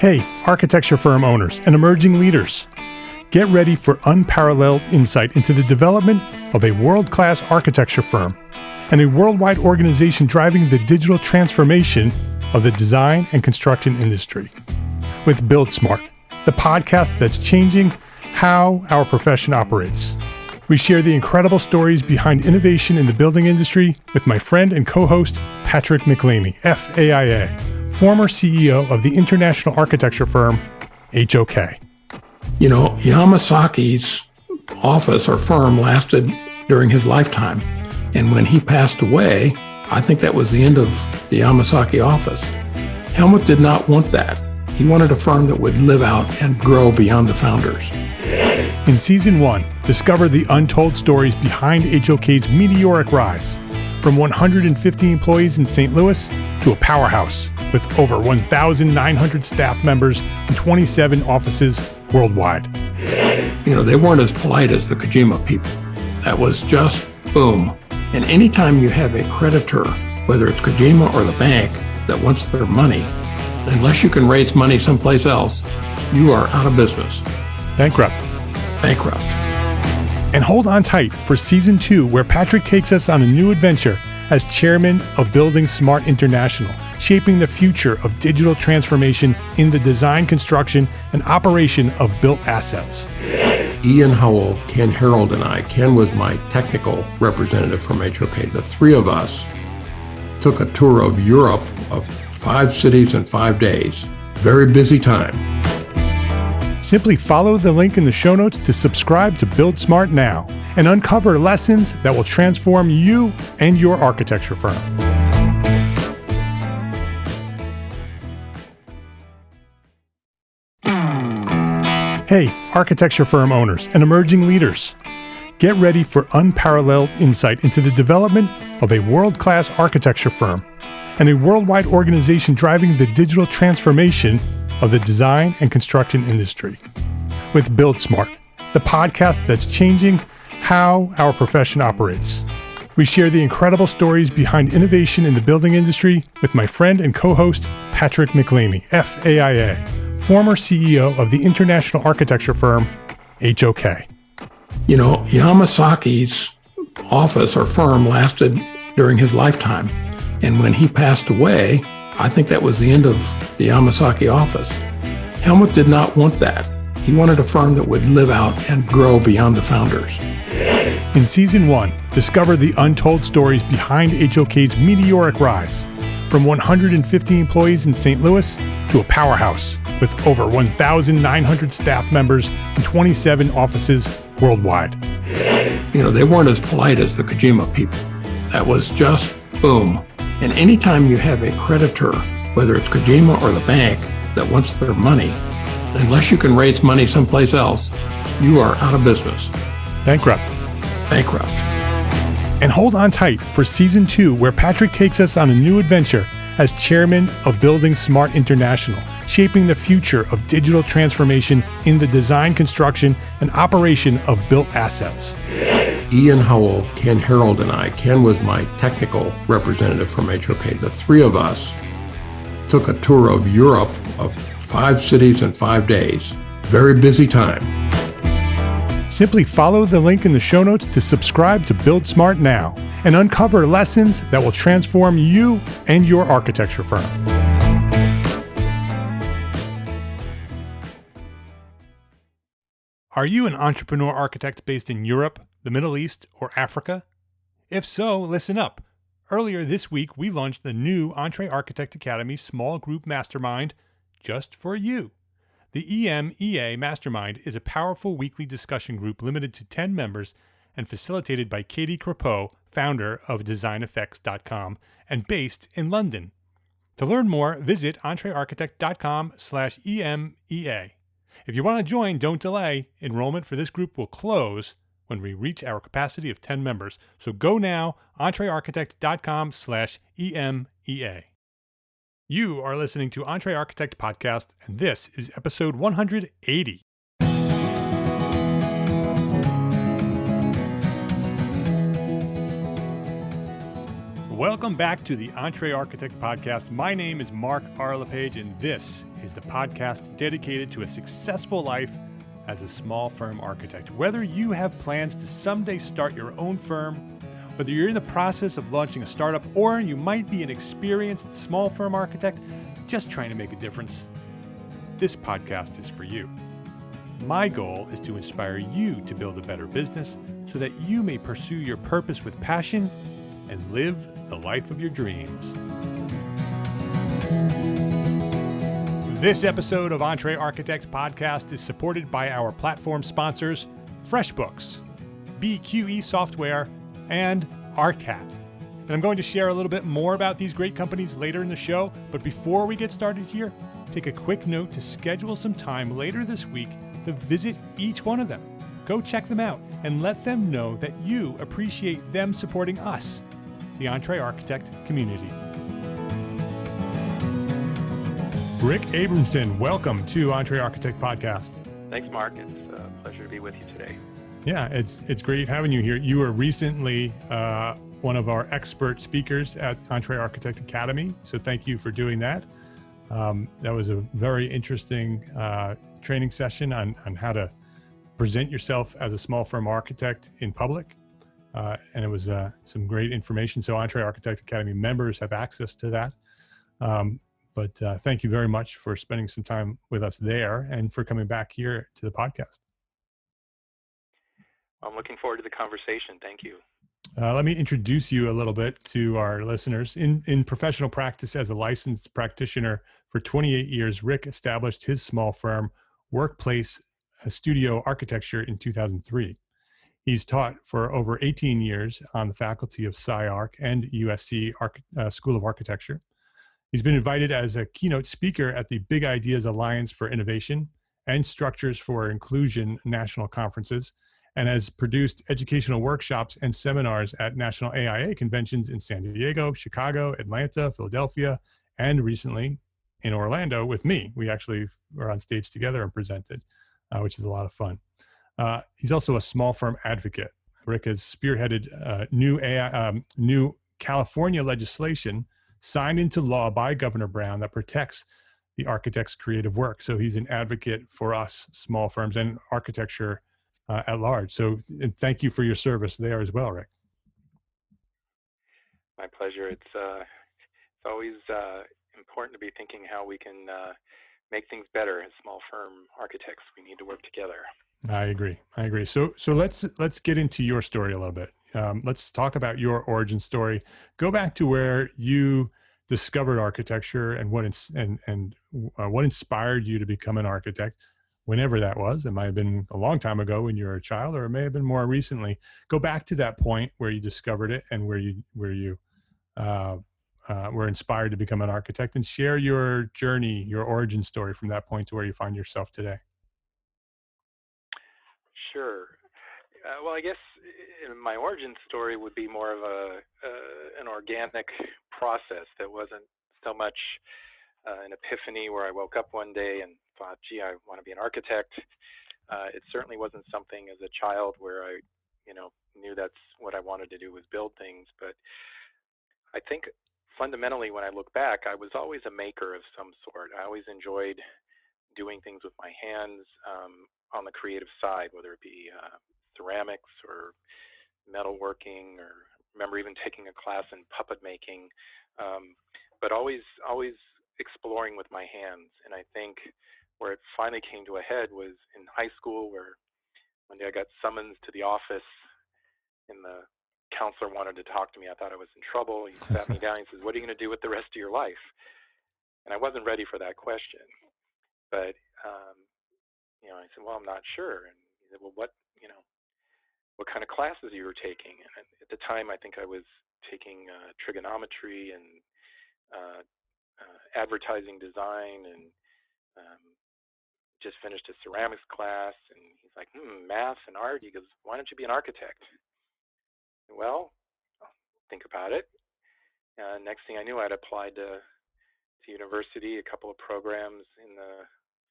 Hey, architecture firm owners and emerging leaders. Get ready for unparalleled insight into the development of a world-class architecture firm and a worldwide organization driving the digital transformation of the design and construction industry. With Build Smart, the podcast that's changing how our profession operates. We share the incredible stories behind innovation in the building industry with my friend and co-host, Patrick McLeamy, FAIA, former CEO of the international architecture firm, HOK. You know, Yamasaki's office or firm lasted during his lifetime. And when he passed away, I think that was the end of the Yamasaki office. Helmut did not want that. He wanted a firm that would live out and grow beyond the founders. In Season 1, discover the untold stories behind HOK's meteoric rise, from 150 employees in St. Louis to a powerhouse with over 1,900 staff members and 27 offices worldwide. You know, they weren't as polite as the Kojima people. That was just boom. And anytime you have a creditor, whether it's Kojima or the bank, that wants their money, unless you can raise money someplace else, you are out of business. Bankrupt. And hold on tight for Season 2, where Patrick takes us on a new adventure as chairman of Building Smart International, shaping the future of digital transformation in the design, construction, and operation of built assets. Ian Howell, Ken Harold, and I, Ken was my technical representative from HOK. The three of us took a tour of Europe of 5 cities in 5 days. Very busy time. Simply follow the link in the show notes to subscribe to Build Smart now and uncover lessons that will transform you and your architecture firm. Hey, architecture firm owners and emerging leaders. Get ready for unparalleled insight into the development of a world-class architecture firm and a worldwide organization driving the digital transformation of the design and construction industry. With Build Smart, the podcast that's changing how our profession operates. We share the incredible stories behind innovation in the building industry with my friend and co-host, Patrick McLeamy, FAIA, former CEO of the international architecture firm, HOK. You know, Yamasaki's office or firm lasted during his lifetime. And when he passed away, I think that was the end of the Yamasaki office. Helmut did not want that. He wanted a firm that would live out and grow beyond the founders. In Season 1, discover the untold stories behind HOK's meteoric rise, from 150 employees in St. Louis to a powerhouse with over 1,900 staff members and 27 offices worldwide. You know, they weren't as polite as the Kojima people. That was just boom. And anytime you have a creditor, whether it's Kojima or the bank, that wants their money, unless you can raise money someplace else, you are out of business. Bankrupt. And hold on tight for Season 2, where Patrick takes us on a new adventure as chairman of Building Smart International, shaping the future of digital transformation in the design, construction, and operation of built assets. Ian Howell, Ken Harold, and I, Ken was my technical representative from HOK. The three of us took a tour of Europe of 5 cities in 5 days. Very busy time. Simply follow the link in the show notes to subscribe to Build Smart now and uncover lessons that will transform you and your architecture firm. Are you an entrepreneur architect based in Europe, the Middle East, or Africa? If so, listen up. Earlier this week, we launched the new EntreArchitect Academy Small Group Mastermind just for you. The EMEA Mastermind is a powerful weekly discussion group limited to 10 members and facilitated by Katie Crepeau, founder of DesignEffects.com and based in London. To learn more, visit EntreArchitect.com/EMEA. If you want to join, don't delay. Enrollment for this group will close when we reach our capacity of 10 members. So go now, EntreArchitect.com/EMEA. You are listening to EntreArchitect Podcast, and this is episode 180. Welcome back to the EntreArchitect podcast. My name is Mark R. LePage, and this is the podcast dedicated to a successful life as a small firm architect. Whether you have plans to someday start your own firm, whether you're in the process of launching a startup, or you might be an experienced small firm architect just trying to make a difference, this podcast is for you. My goal is to inspire you to build a better business so that you may pursue your purpose with passion and live the life of your dreams. This episode of EntreArchitect podcast is supported by our platform sponsors, FreshBooks, BQE Software, and ARCAT. And I'm going to share a little bit more about these great companies later in the show, but before we get started here, take a quick note to schedule some time later this week to visit each one of them. Go check them out and let them know that you appreciate them supporting us, the EntreArchitect community. Ric Abramson, welcome to EntreArchitect podcast. Thanks, Mark. It's a pleasure to be with you today. Yeah, it's great having you here. You were recently one of our expert speakers at EntreArchitect Academy, so thank you for doing that. That was a very interesting training session on how to present yourself as a small firm architect in public. And it was some great information. So EntreArchitect Academy members have access to that. But thank you very much for spending some time with us there and for coming back here to the podcast. I'm looking forward to the conversation. Thank you. Let me introduce you a little bit to our listeners. In professional practice as a licensed practitioner for 28 years, Ric established his small firm, Workplace Studio Architecture, in 2003. He's taught for over 18 years on the faculty of SciArc and USC School of Architecture. He's been invited as a keynote speaker at the Big Ideas Alliance for Innovation and Structures for Inclusion national conferences, and has produced educational workshops and seminars at national AIA conventions in San Diego, Chicago, Atlanta, Philadelphia, and recently in Orlando with me. We actually were on stage together and presented, which is a lot of fun. He's also a small firm advocate. Ric has spearheaded new California legislation signed into law by Governor Brown that protects the architect's creative work. So he's an advocate for us small firms and architecture at large. So and thank you for your service there as well, Ric. My pleasure. It's always important to be thinking how we can make things better as small firm architects. We need to work together. I agree. So let's get into your story a little bit. Let's talk about your origin story. Go back to where you discovered architecture and what inspired you to become an architect, whenever that was. It might have been a long time ago when you were a child, or it may have been more recently. Go back to that point where you discovered it and where you were inspired to become an architect, and share your journey, your origin story from that point to where you find yourself today. Sure. Well, I guess my origin story would be more of an organic process that wasn't so much an epiphany where I woke up one day and thought, gee, I want to be an architect. It certainly wasn't something as a child where I, knew that's what I wanted to do was build things. But I think fundamentally when I look back, I was always a maker of some sort. I always enjoyed doing things with my hands on the creative side, whether it be ceramics or metalworking, or remember even taking a class in puppet making, but always exploring with my hands. And I think where it finally came to a head was in high school, where one day I got summons to the office and the counselor wanted to talk to me. I thought I was in trouble. He sat me down. He says, "What are you going to do with the rest of your life?" And I wasn't ready for that question. But, I said, "Well, I'm not sure." And he said, "Well, what kind of classes you were taking?" And at the time, I think I was taking trigonometry and advertising design, and just finished a ceramics class. And he's like, math and art. He goes, "Why don't you be an architect?" Well, I'll think about it. Next thing I knew, I'd applied to university, a couple of programs in the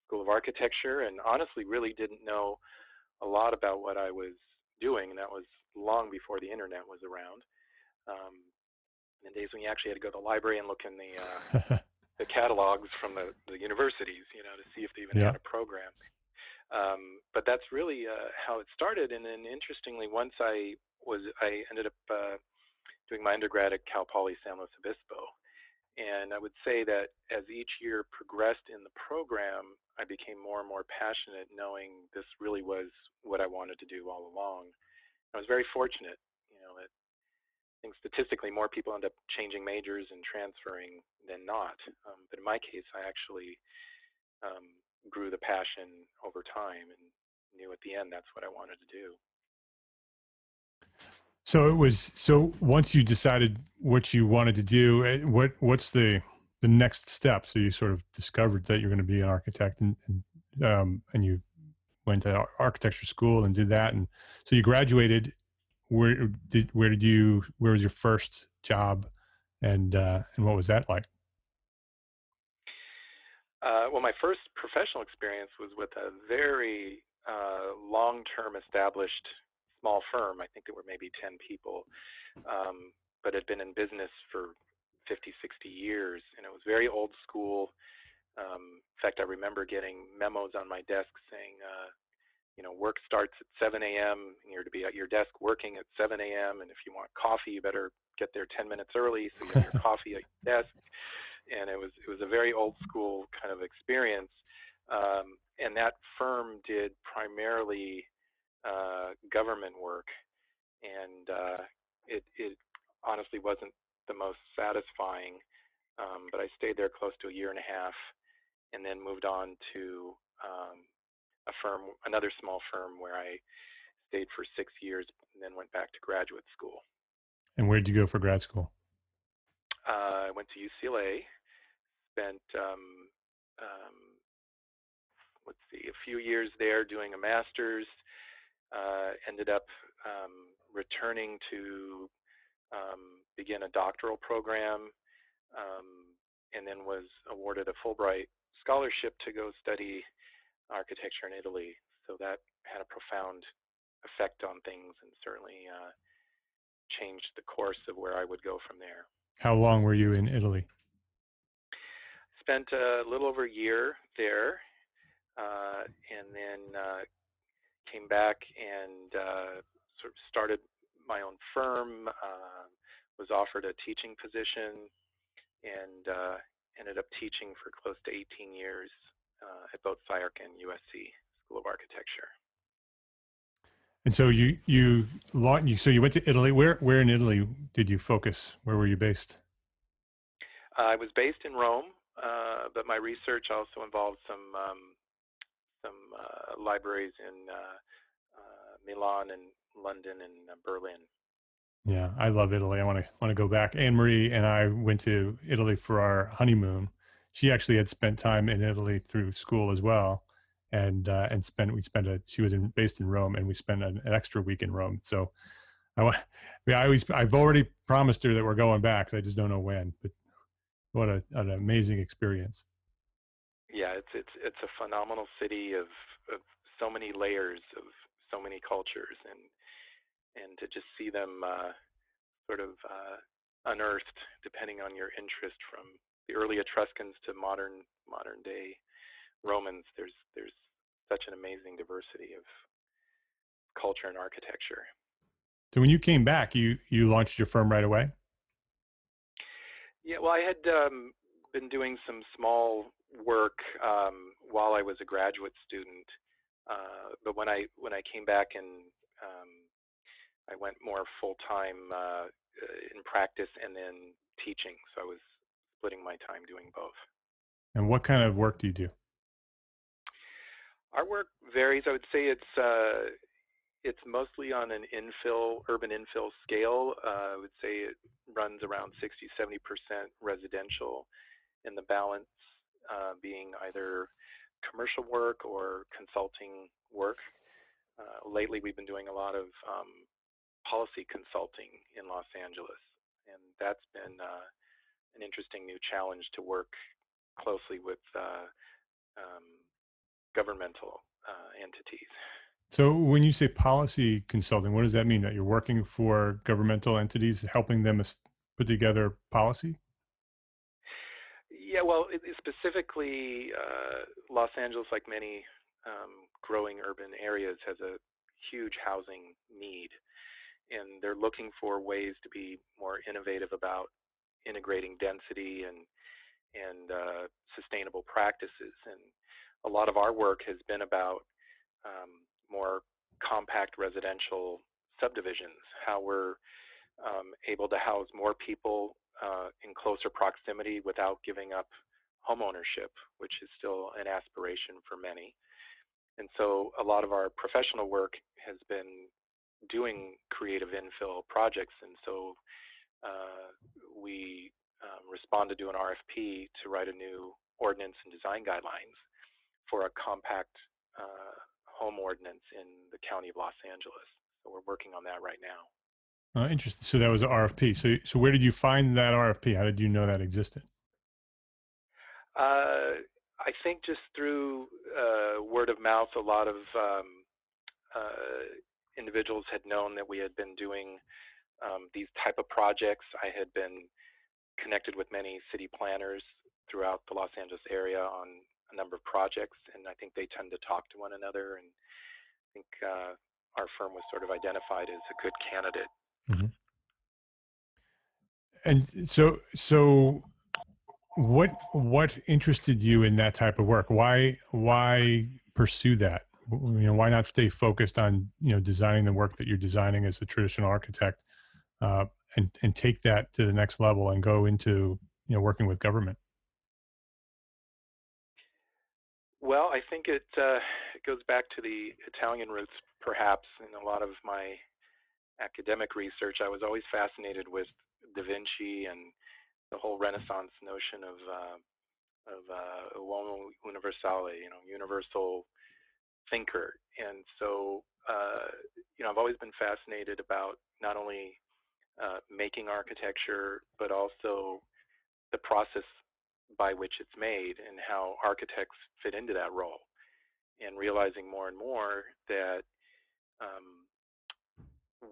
School of Architecture, and honestly really didn't know a lot about what I was doing, and that was long before the internet was around. in the days when you actually had to go to the library and look in the catalogs from the universities, to see if they even had a program. But that's really how it started. And then interestingly, once I ended up doing my undergrad at Cal Poly San Luis Obispo. And I would say that as each year progressed in the program, I became more and more passionate, knowing this really was what I wanted to do all along. I was very fortunate, that I think statistically more people end up changing majors and transferring than not. But in my case, I actually grew the passion over time and knew at the end that's what I wanted to do. So once you decided what you wanted to do, what's the next step? So you sort of discovered that you're going to be an architect, and you went to architecture school and did that, and so you graduated. Where was your first job, and what was that like? Well, my first professional experience was with a very long-term established small firm. I think there were maybe 10 people, but had been in business for 50, 60 years, and it was very old school. In fact, I remember getting memos on my desk saying, work starts at 7 a.m. and you're to be at your desk working at 7 a.m. And if you want coffee, you better get there 10 minutes early so you have your coffee at your desk. And it was a very old school kind of experience. And that firm did primarily government work, and it honestly wasn't the most satisfying, but I stayed there close to a year and a half, and then moved on to another small firm where I stayed for 6 years, and then went back to graduate school. And where did you go for grad school? I went to UCLA, spent a few years there doing a master's. Ended up returning to begin a doctoral program, and then was awarded a Fulbright scholarship to go study architecture in Italy. So that had a profound effect on things, and certainly changed the course of where I would go from there. How long were you in Italy? Spent a little over a year there, and then came back and sort of started my own firm, was offered a teaching position, and ended up teaching for close to 18 years at both SCIARC and USC School of Architecture. And so so you went to Italy. Where in Italy did you focus? Where were you based? I was based in Rome, but my research also involved some libraries in Milan and London and Berlin. Yeah, I love Italy. I want to go back. Anne Marie and I went to Italy for our honeymoon. She actually had spent time in Italy through school as well, she was based in Rome, and we spent an extra week in Rome. So I've already promised her that we're going back. So I just don't know when. But what an amazing experience. Yeah, it's a phenomenal city of so many layers, of so many cultures, and to just see them sort of unearthed depending on your interest, from the early Etruscans to modern day Romans. There's such an amazing diversity of culture and architecture. So when you came back, you launched your firm right away? Yeah, well, I had been doing some small work while I was a graduate student, but when I came back and I went more full-time in practice and then teaching, so I was splitting my time doing both. And what kind of work do you do? Our work varies. I would say it's mostly on an urban infill scale. I would say it runs around 60-70% residential, and the balance being either commercial work or consulting work. Lately, we've been doing a lot of policy consulting in Los Angeles, and that's been an interesting new challenge to work closely with governmental entities. So when you say policy consulting, what does that mean? That you're working for governmental entities, helping them put together policy? Yeah, well, specifically, Los Angeles, like many growing urban areas, has a huge housing need, and they're looking for ways to be more innovative about integrating density and sustainable practices. And a lot of our work has been about more compact residential subdivisions, how we're able to house more people in closer proximity without giving up home ownership, which is still an aspiration for many. And so a lot of our professional work has been doing creative infill projects. And so we responded to an RFP to write a new ordinance and design guidelines for a compact home ordinance in the county of Los Angeles. So we're working on that right now. Interesting. So that was an RFP. So where did you find that RFP? How did you know that existed? I think just through word of mouth, a lot of individuals had known that we had been doing these type of projects. I had been connected with many city planners throughout the Los Angeles area on a number of projects, and I think they tend to talk to one another, and I think our firm was sort of identified as a good candidate. Mm-hmm. And so what interested you in that type of work? Why pursue that? Why not stay focused on designing the work that you're designing as a traditional architect, and take that to the next level and go into working with government? Well, I think it goes back to the Italian roots, perhaps. In a lot of my academic research, I was always fascinated with Da Vinci and the whole Renaissance notion of uomo universale, universal thinker. And so, I've always been fascinated about not only making architecture, but also the process by which it's made and how architects fit into that role, and realizing more and more that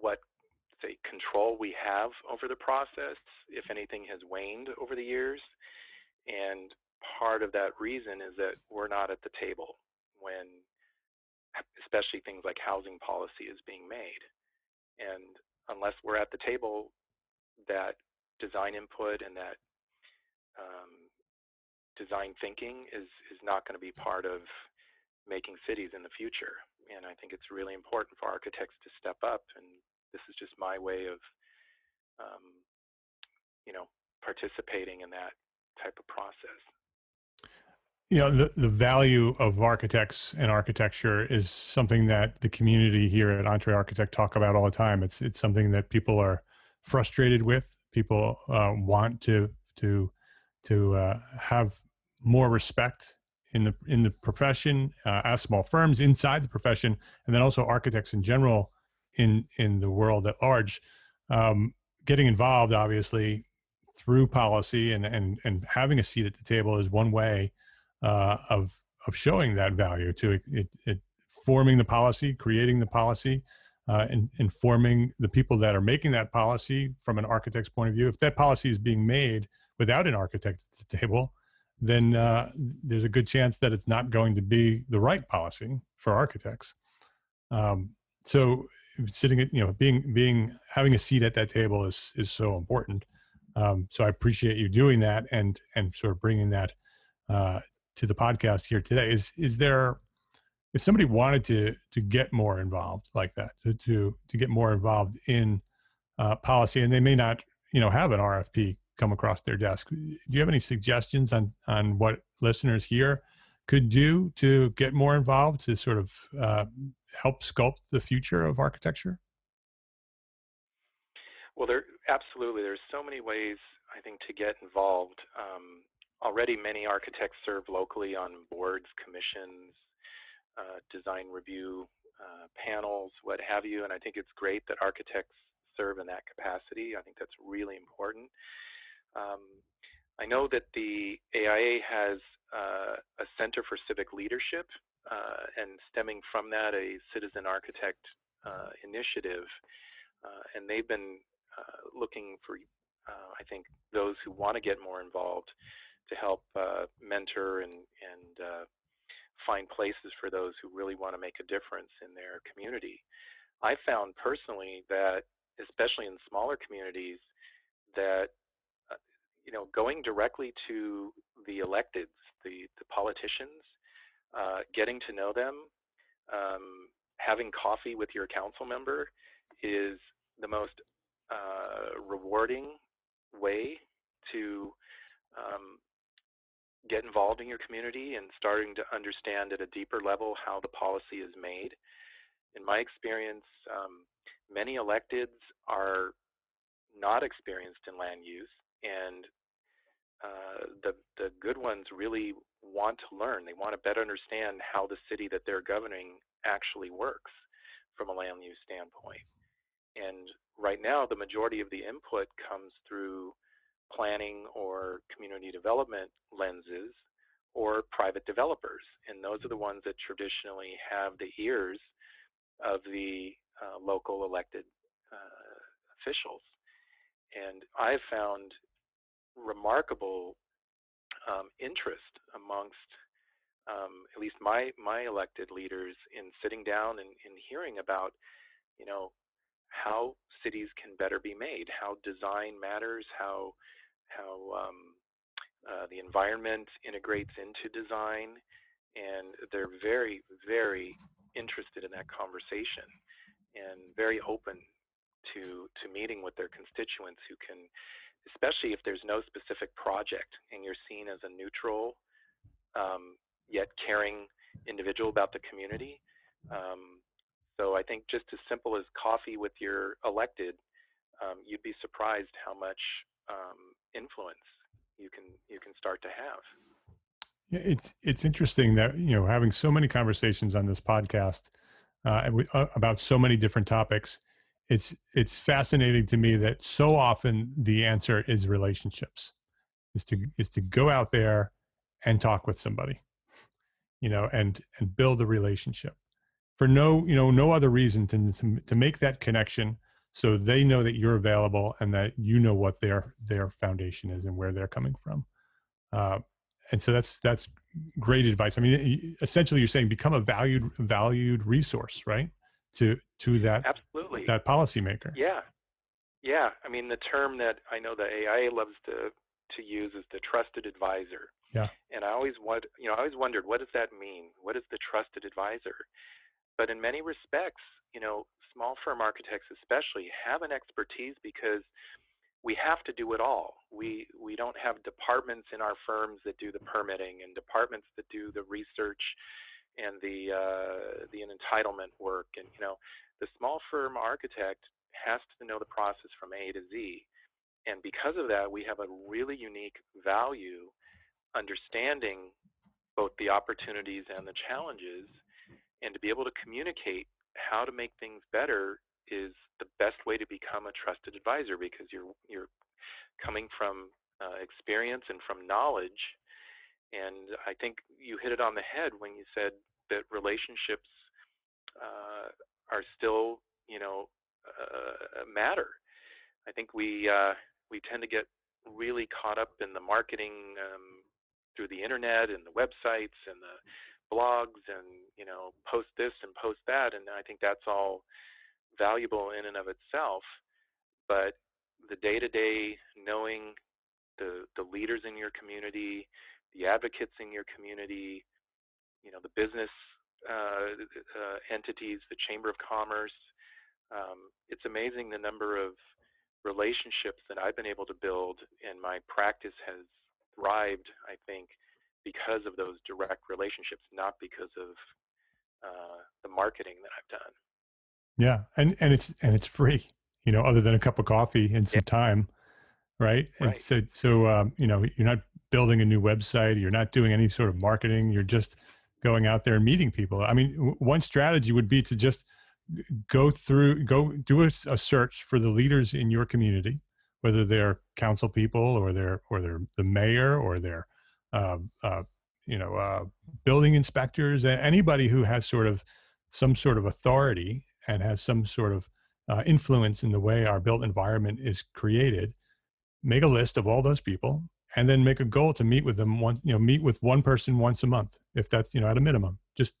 what, say, control we have over the process, if anything, has waned over the years. And part of that reason is that we're not at the table when especially things like housing policy is being made. And unless we're at the table, that design input and that design thinking is not going to be part of making cities in the future. And I think it's really important for architects to step up, and this is just my way of participating in that type of process. The value of architects and architecture is something that the community here at EntreArchitect talk about all the time. It's something that people are frustrated with. People want to have more respect in the profession, as small firms inside the profession, and then also architects in general in the world at large. Getting involved, obviously, through policy and having a seat at the table is one way of showing that value to it, forming the policy, creating the policy, and informing the people that are making that policy from an architect's point of view. If that policy is being made without an architect at the table, then there's a good chance that it's not going to be the right policy for architects. So sitting at, having a seat at that table is so important. So I appreciate you doing that and sort of bringing that to the podcast here today. Is there, if somebody wanted to get more involved like that, to get more involved in policy, and they may not, have an RFP come across their desk, do you have any suggestions on what listeners here could do to get more involved, to sort of help sculpt the future of architecture? Well, there's so many ways, I think, to get involved. Already many architects serve locally on boards, commissions, design review panels, what have you, and I think it's great that architects serve in that capacity. I think that's really important. I know that the AIA has a Center for Civic Leadership, and stemming from that, a citizen architect initiative, and they've been looking for I think those who want to get more involved to help mentor and find places for those who really want to make a difference in their community. I found personally that, especially in smaller communities, that going directly to the electeds, the politicians, getting to know them, having coffee with your council member is the most rewarding way to get involved in your community and starting to understand at a deeper level how the policy is made. In my experience, many electeds are not experienced in land use, and the good ones really want to learn. They want to better understand how the city that they're governing actually works from a land use standpoint. And right now, the majority of the input comes through planning or community development lenses or private developers. And those are the ones that traditionally have the ears of the local elected officials. And I've found remarkable interest amongst at least my elected leaders in sitting down and hearing about, how cities can better be made, how design matters, how the environment integrates into design, and they're very, very interested in that conversation and very open to meeting with their constituents who can, especially if there's no specific project and you're seen as a neutral yet caring individual about the community. So I think just as simple as coffee with your elected, you'd be surprised how much influence you can start to have. Yeah, it's interesting that having so many conversations on this podcast about so many different topics. It's fascinating to me that so often the answer is relationships, is to go out there and talk with somebody, and build a relationship for no other reason to make that connection, so they know that you're available and that what their foundation is and where they're coming from. And so that's great advice. I mean, essentially, you're saying become a valued resource, right? To that Absolutely, that policymaker. Yeah. I mean, the term that I know the AIA loves to use is the trusted advisor. Yeah. And I always wondered, what does that mean? What is the trusted advisor? But in many respects, small firm architects especially have an expertise because we have to do it all. We don't have departments in our firms that do the permitting and departments that do the research and the entitlement work. And the small firm architect has to know the process from A to Z. And because of that, we have a really unique value understanding both the opportunities and the challenges, and to be able to communicate how to make things better is the best way to become a trusted advisor, because you're coming from experience and from knowledge. And I think you hit it on the head when you said that relationships are still, matter. I think we tend to get really caught up in the marketing through the internet and the websites and the blogs and post this and post that, and I think that's all valuable in and of itself. But the day-to-day knowing the leaders in your community, the advocates in your community, the business entities, the Chamber of Commerce, it's amazing the number of relationships that I've been able to build, and my practice has thrived, I think, because of those direct relationships, not because of the marketing that I've done. Yeah, and it's free, other than a cup of coffee and some time, right? Right. And so you're not building a new website, you're not doing any sort of marketing, you're just going out there and meeting people. I mean, one strategy would be to just go do a search for the leaders in your community, whether they're council people or they're the mayor or they're building inspectors, anybody who has some sort of authority and has some sort of influence in the way our built environment is created. make a list of all those people, and then make a goal to meet with them meet with one person once a month, if that's, at a minimum. Just,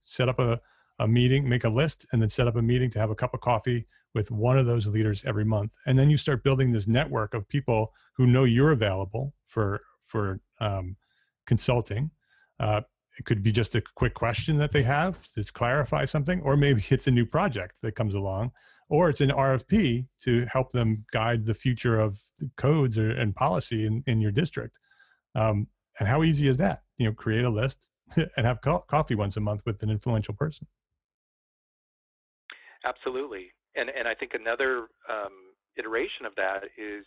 set up a meeting, make a list, and then set up a meeting to have a cup of coffee with one of those leaders every month. And then you start building this network of people who know you're available for consulting. It could be just a quick question that they have to clarify something, or maybe it's a new project that comes along, or it's an RFP to help them guide the future of the codes and policy in your district. And how easy is that? Create a list and have coffee once a month with an influential person. Absolutely. And I think another iteration of that is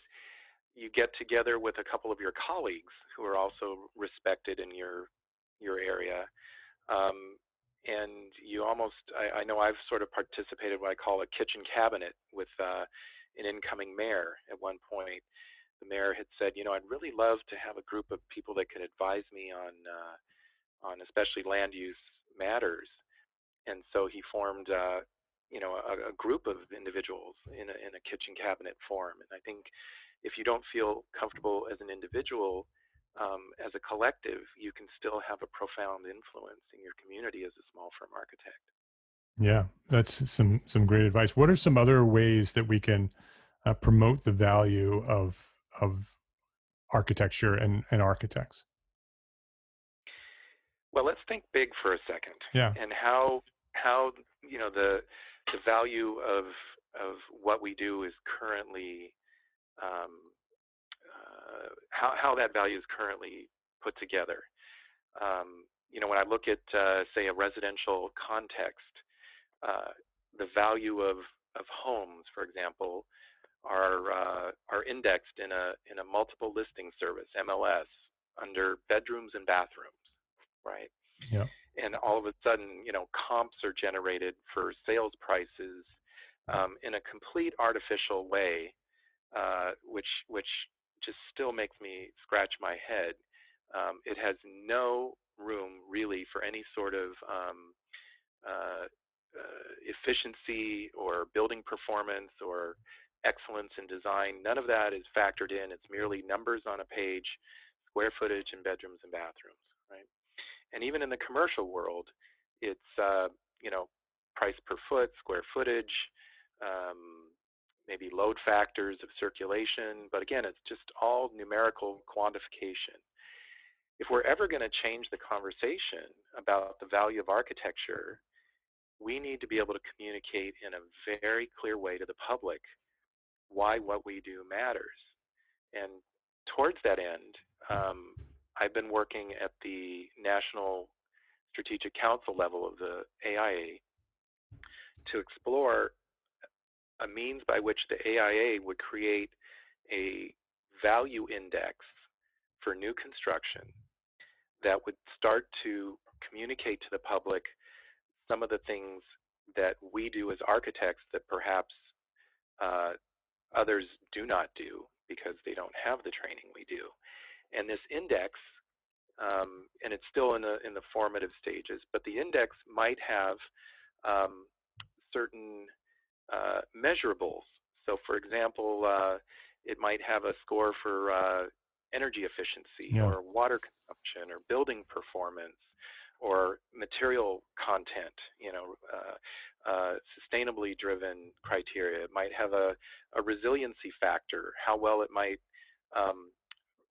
you get together with a couple of your colleagues who are also respected in your area. And you almost, I know I've sort of participated what I call a kitchen cabinet with an incoming mayor. At one point, the mayor had said, I'd really love to have a group of people that could advise me on especially land use matters. And so he formed, a group of individuals in a kitchen cabinet form. And I think if you don't feel comfortable as an individual, as a collective, you can still have a profound influence in your community as a small firm architect. Yeah, that's some great advice. What are some other ways that we can promote the value of architecture and architects? Well, let's think big for a second. Yeah. And how the value of what we do is currently how that value is currently put together. When I look at say a residential context, the value of homes, for example, are indexed in a multiple listing service, MLS, under bedrooms and bathrooms, right? Yeah. And all of a sudden, comps are generated for sales prices in a complete artificial way, which just still makes me scratch my head. It has no room really for any sort of efficiency or building performance or excellence in design. None of that is factored in. It's merely numbers on a page, square footage in bedrooms and bathrooms, right? And even in the commercial world, it's price per foot, square footage, maybe load factors of circulation, but again, it's just all numerical quantification. If we're ever going to change the conversation about the value of architecture, we need to be able to communicate in a very clear way to the public why what we do matters. And towards that end, I've been working at the National Strategic Council level of the AIA to explore a means by which the AIA would create a value index for new construction that would start to communicate to the public some of the things that we do as architects that perhaps others do not do because they don't have the training we do. And this index, and it's still in the formative stages, but the index might have certain measurables. So for example, it might have a score for energy efficiency, or water consumption, or building performance, or material content, sustainably driven criteria. It might have a resiliency factor, how well it might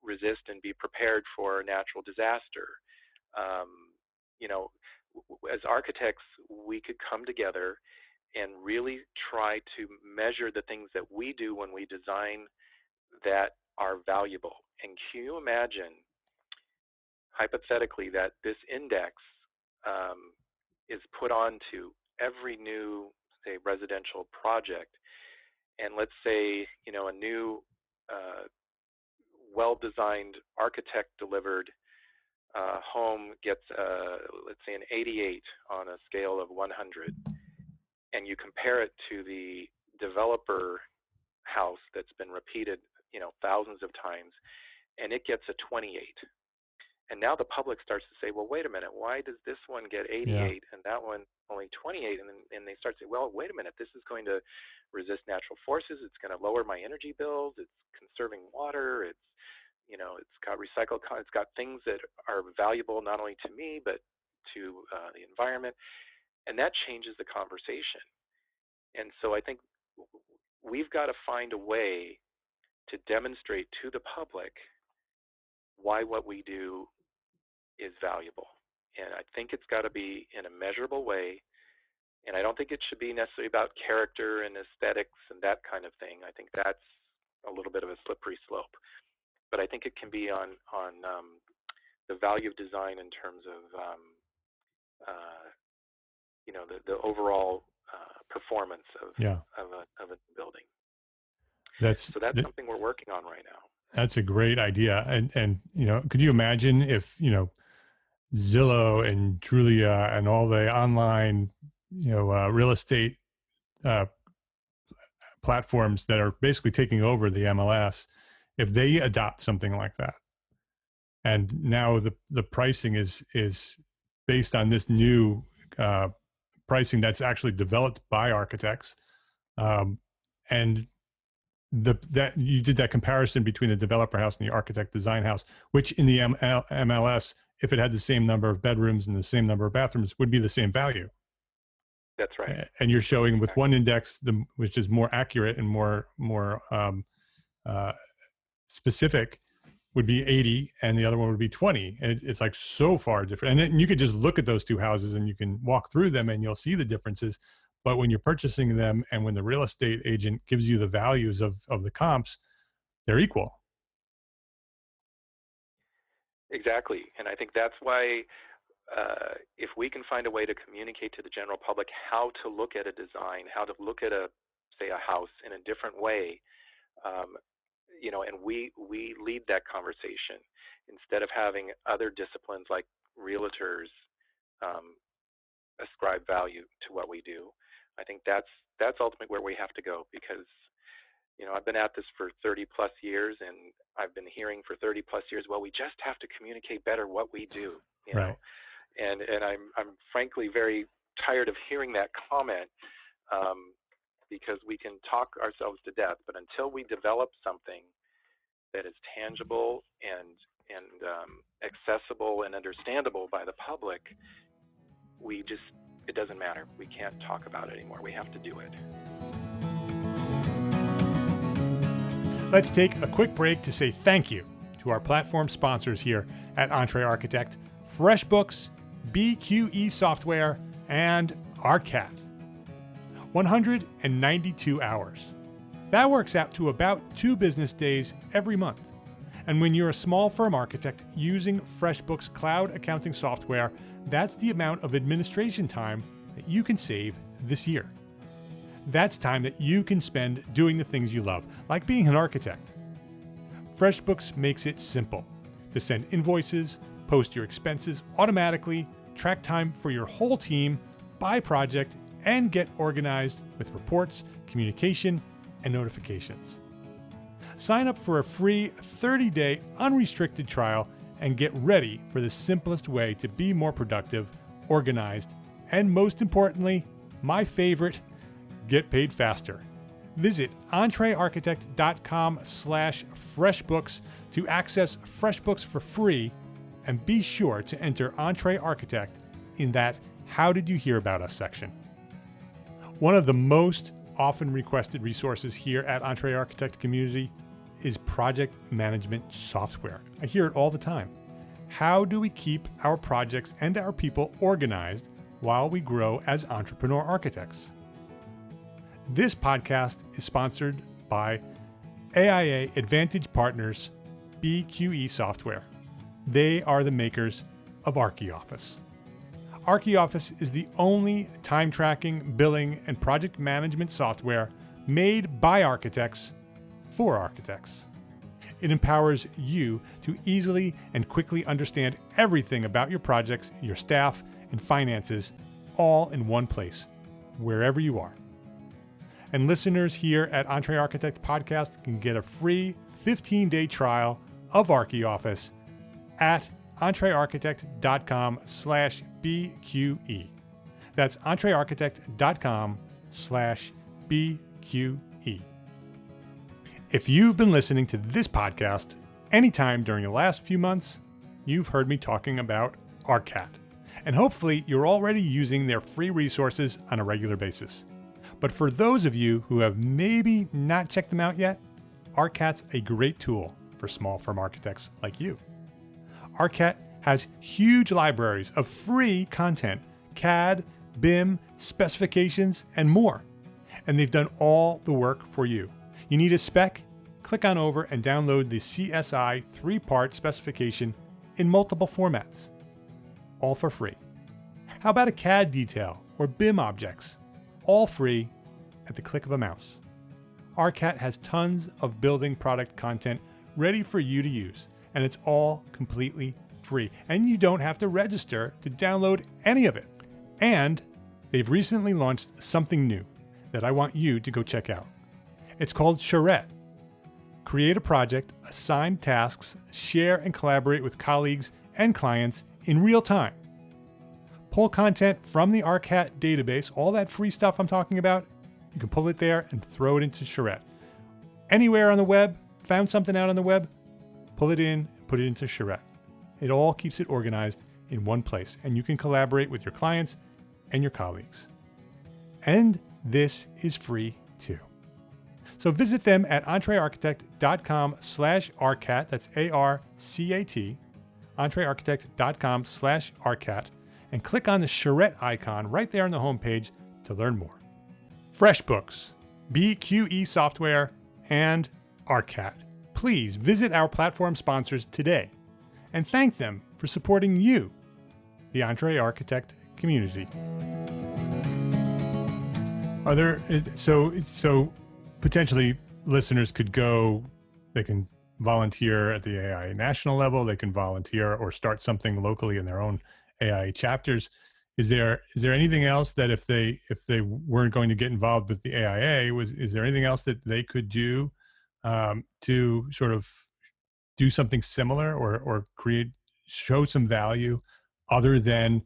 resist and be prepared for a natural disaster. As architects, we could come together and really try to measure the things that we do when we design that are valuable. And can you imagine, hypothetically, that this index is put onto every new, say, residential project, and let's say, a new well-designed, architect-delivered home gets, let's say, an 88 on a scale of 100, and you compare it to the developer house that's been repeated, thousands of times, and it gets a 28. And now the public starts to say, well, wait a minute, why does this one get 88 and that one only 28? And they start to say, well, wait a minute, this is going to resist natural forces. It's going to lower my energy bills. It's conserving water. It's, it's got it's got things that are valuable not only to me, but to the environment. And that changes the conversation. And so I think we've got to find a way to demonstrate to the public why what we do is valuable. And I think it's got to be in a measurable way. And I don't think it should be necessarily about character and aesthetics and that kind of thing. I think that's a little bit of a slippery slope. But I think it can be on the value of design in terms of the overall performance of a building. That's something we're working on right now. That's a great idea. And could you imagine if Zillow and Trulia and all the online real estate platforms that are basically taking over the MLS, if they adopt something like that, and now the pricing is based on this new pricing that's actually developed by architects, and that you did that comparison between the developer house and the architect design house, which in the MLS, if it had the same number of bedrooms and the same number of bathrooms, would be the same value. That's right. And you're showing with one index, which is more accurate and more specific, would be 80, and the other one would be 20. And it's like so far different. And you could just look at those two houses and you can walk through them and you'll see the differences. But when you're purchasing them and when the real estate agent gives you the values of the comps, they're equal. Exactly. And I think that's why if we can find a way to communicate to the general public how to look at a design, how to look at a house in a different way, and we lead that conversation instead of having other disciplines like realtors ascribe value to what we do. I think that's ultimately where we have to go, because I've been at this for 30 plus years, and I've been hearing for 30 plus years, well, we just have to communicate better what we do, you know. And I'm frankly very tired of hearing that comment, because we can talk ourselves to death, but until we develop something that is tangible and accessible and understandable by the public, it doesn't matter. We can't talk about it anymore. We have to do it. Let's take a quick break to say thank you to our platform sponsors here at EntreArchitect: FreshBooks, BQE Software, and ARCAT. 192 hours. That works out to about 2 business days every month. And when you're a small firm architect using FreshBooks cloud accounting software, that's the amount of administration time that you can save this year. That's time that you can spend doing the things you love, like being an architect. FreshBooks makes it simple to send invoices, post your expenses automatically, track time for your whole team by project, and get organized with reports, communication, and notifications. Sign up for a free 30-day unrestricted trial and get ready for the simplest way to be more productive, organized, and most importantly, my favorite, get paid faster. Visit EntreArchitect.com/FreshBooks to access FreshBooks for free, and be sure to enter EntreArchitect in that How Did You Hear About Us section. One of the most often requested resources here at EntreArchitect community is project management software. I hear it all the time. How do we keep our projects and our people organized while we grow as entrepreneur architects? This podcast is sponsored by AIA Advantage Partners, BQE Software. They are the makers of ArchiOffice. ArchiOffice is the only time tracking, billing, and project management software made by architects for architects. It empowers you to easily and quickly understand everything about your projects, your staff, and finances, all in one place, wherever you are. And listeners here at EntreArchitect Podcast can get a free 15-day trial of ArchiOffice at EntreArchitect.com/BQE. That's EntreArchitect.com/BQE. If you've been listening to this podcast anytime during the last few months, you've heard me talking about ARCAT. And hopefully you're already using their free resources on a regular basis. But for those of you who have maybe not checked them out yet, ARCAT's a great tool for small firm architects like you. ARCAT has huge libraries of free content, CAD, BIM, specifications, and more. And they've done all the work for you. You need a spec? Click on over and download the CSI 3-part specification in multiple formats. All for free. How about a CAD detail or BIM objects? All free at the click of a mouse. ARCAT has tons of building product content ready for you to use, and it's all completely free. And you don't have to register to download any of it. And they've recently launched something new that I want you to go check out. It's called Charrette. Create a project, assign tasks, share and collaborate with colleagues and clients in real time. Pull content from the ARCAT database, all that free stuff I'm talking about, you can pull it there and throw it into Charrette. Anywhere on the web, found something out on the web, pull it in, put it into Charrette. It all keeps it organized in one place, and you can collaborate with your clients and your colleagues. And this is free too. So visit them at EntreArchitect.com/ARCAT, that's ARCAT, EntreArchitect.com/ARCAT, and click on the Charrette icon right there on the homepage to learn more. FreshBooks, BQE Software, and ARCAT. Please visit our platform sponsors today and thank them for supporting you, the EntreArchitect community. Are there so potentially listeners could go, they can volunteer at the AIA national level, they can volunteer or start something locally in their own AIA chapters. Is there anything else that if they weren't going to get involved with the AIA, is there anything else that they could do to sort of do something similar or show some value other than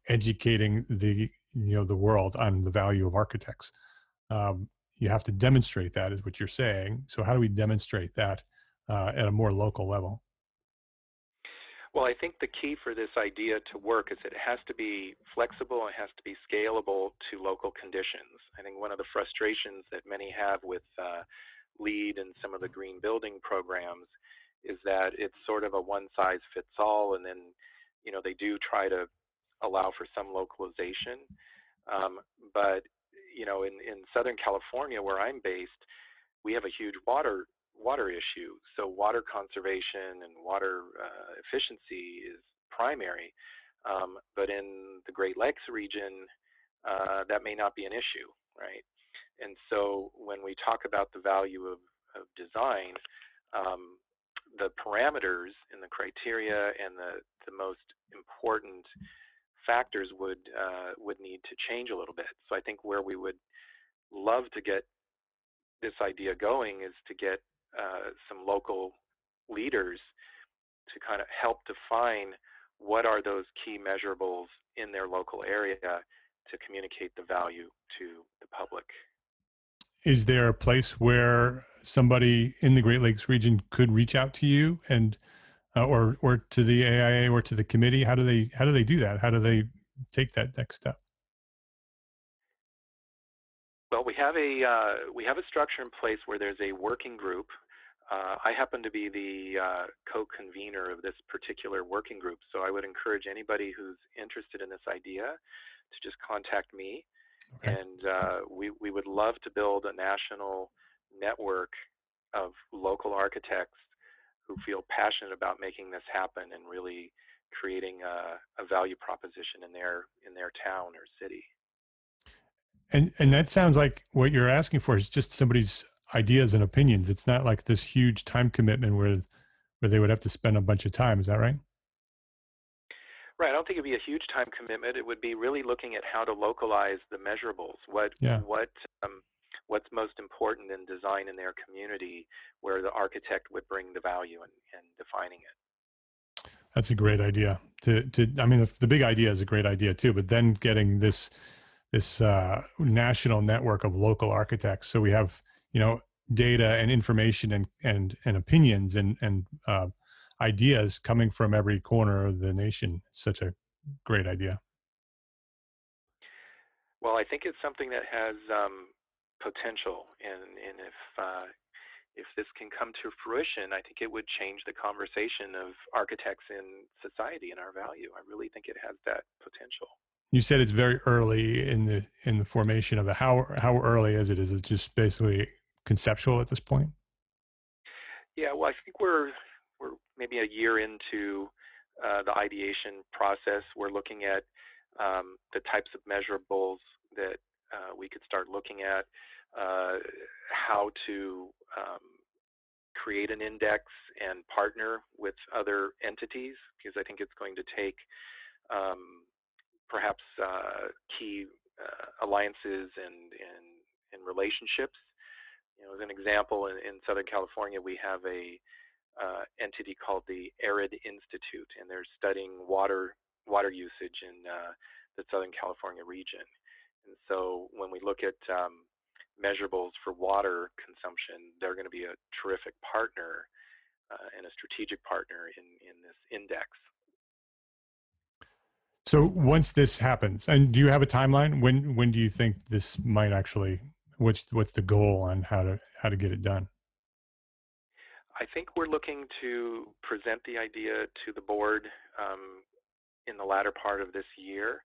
educating the world on the value of architects? You have to demonstrate that, is what you're saying. So how do we demonstrate that at a more local level? Well, I think the key for this idea to work is it has to be flexible, it has to be scalable to local conditions. I think one of the frustrations that many have with LEED and some of the green building programs is that it's sort of a one-size-fits-all, and then they do try to allow for some localization. But in Southern California, where I'm based, we have a huge water issue. So water conservation and water efficiency is primary. But in the Great Lakes region, that may not be an issue, right? And so when we talk about the value of design, the parameters and the criteria and the most important factors would need to change a little bit. So I think where we would love to get this idea going is to get some local leaders to kind of help define what are those key measurables in their local area to communicate the value to the public. Is there a place where somebody in the Great Lakes region could reach out to you and or to the AIA or to the committee? How do they do that? How do they take that next step? Well, we have a structure in place where there's a working group. I happen to be the co-convener of this particular working group, so I would encourage anybody who's interested in this idea to just contact me. Okay. And we would love to build a national network of local architects who feel passionate about making this happen and really creating a value proposition in their town or city. And that sounds like what you're asking for is just somebody's ideas and opinions. It's not like this huge time commitment where they would have to spend a bunch of time. Is that right? Right. I don't think it'd be a huge time commitment. It would be really looking at how to localize the measurables. What's most important in design in their community, where the architect would bring the value and defining it. That's a great idea. I mean, the big idea is a great idea too, but then getting this national network of local architects, so we have, data and information and opinions and ideas coming from every corner of the nation. Such a great idea. Well, I think it's something that has potential, and if this can come to fruition, I think it would change the conversation of architects in society and our value. I really think it has that potential. You said it's very early in the formation of it. How early is it? Is it just basically conceptual at this point? Yeah, well, I think we're maybe a year into the ideation process. We're looking at the types of measurables that we could start looking at, how to create an index and partner with other entities, because I think it's going to take perhaps key alliances and relationships. As an example, in Southern California, we have a entity called the Arid Institute, and they're studying water usage in the Southern California region. And so when we look at measurables for water consumption, they're going to be a terrific partner and a strategic partner in this index. So once this happens, and do you have a timeline? When do you think this might actually? What's the goal on how to get it done? I think we're looking to present the idea to the board in the latter part of this year,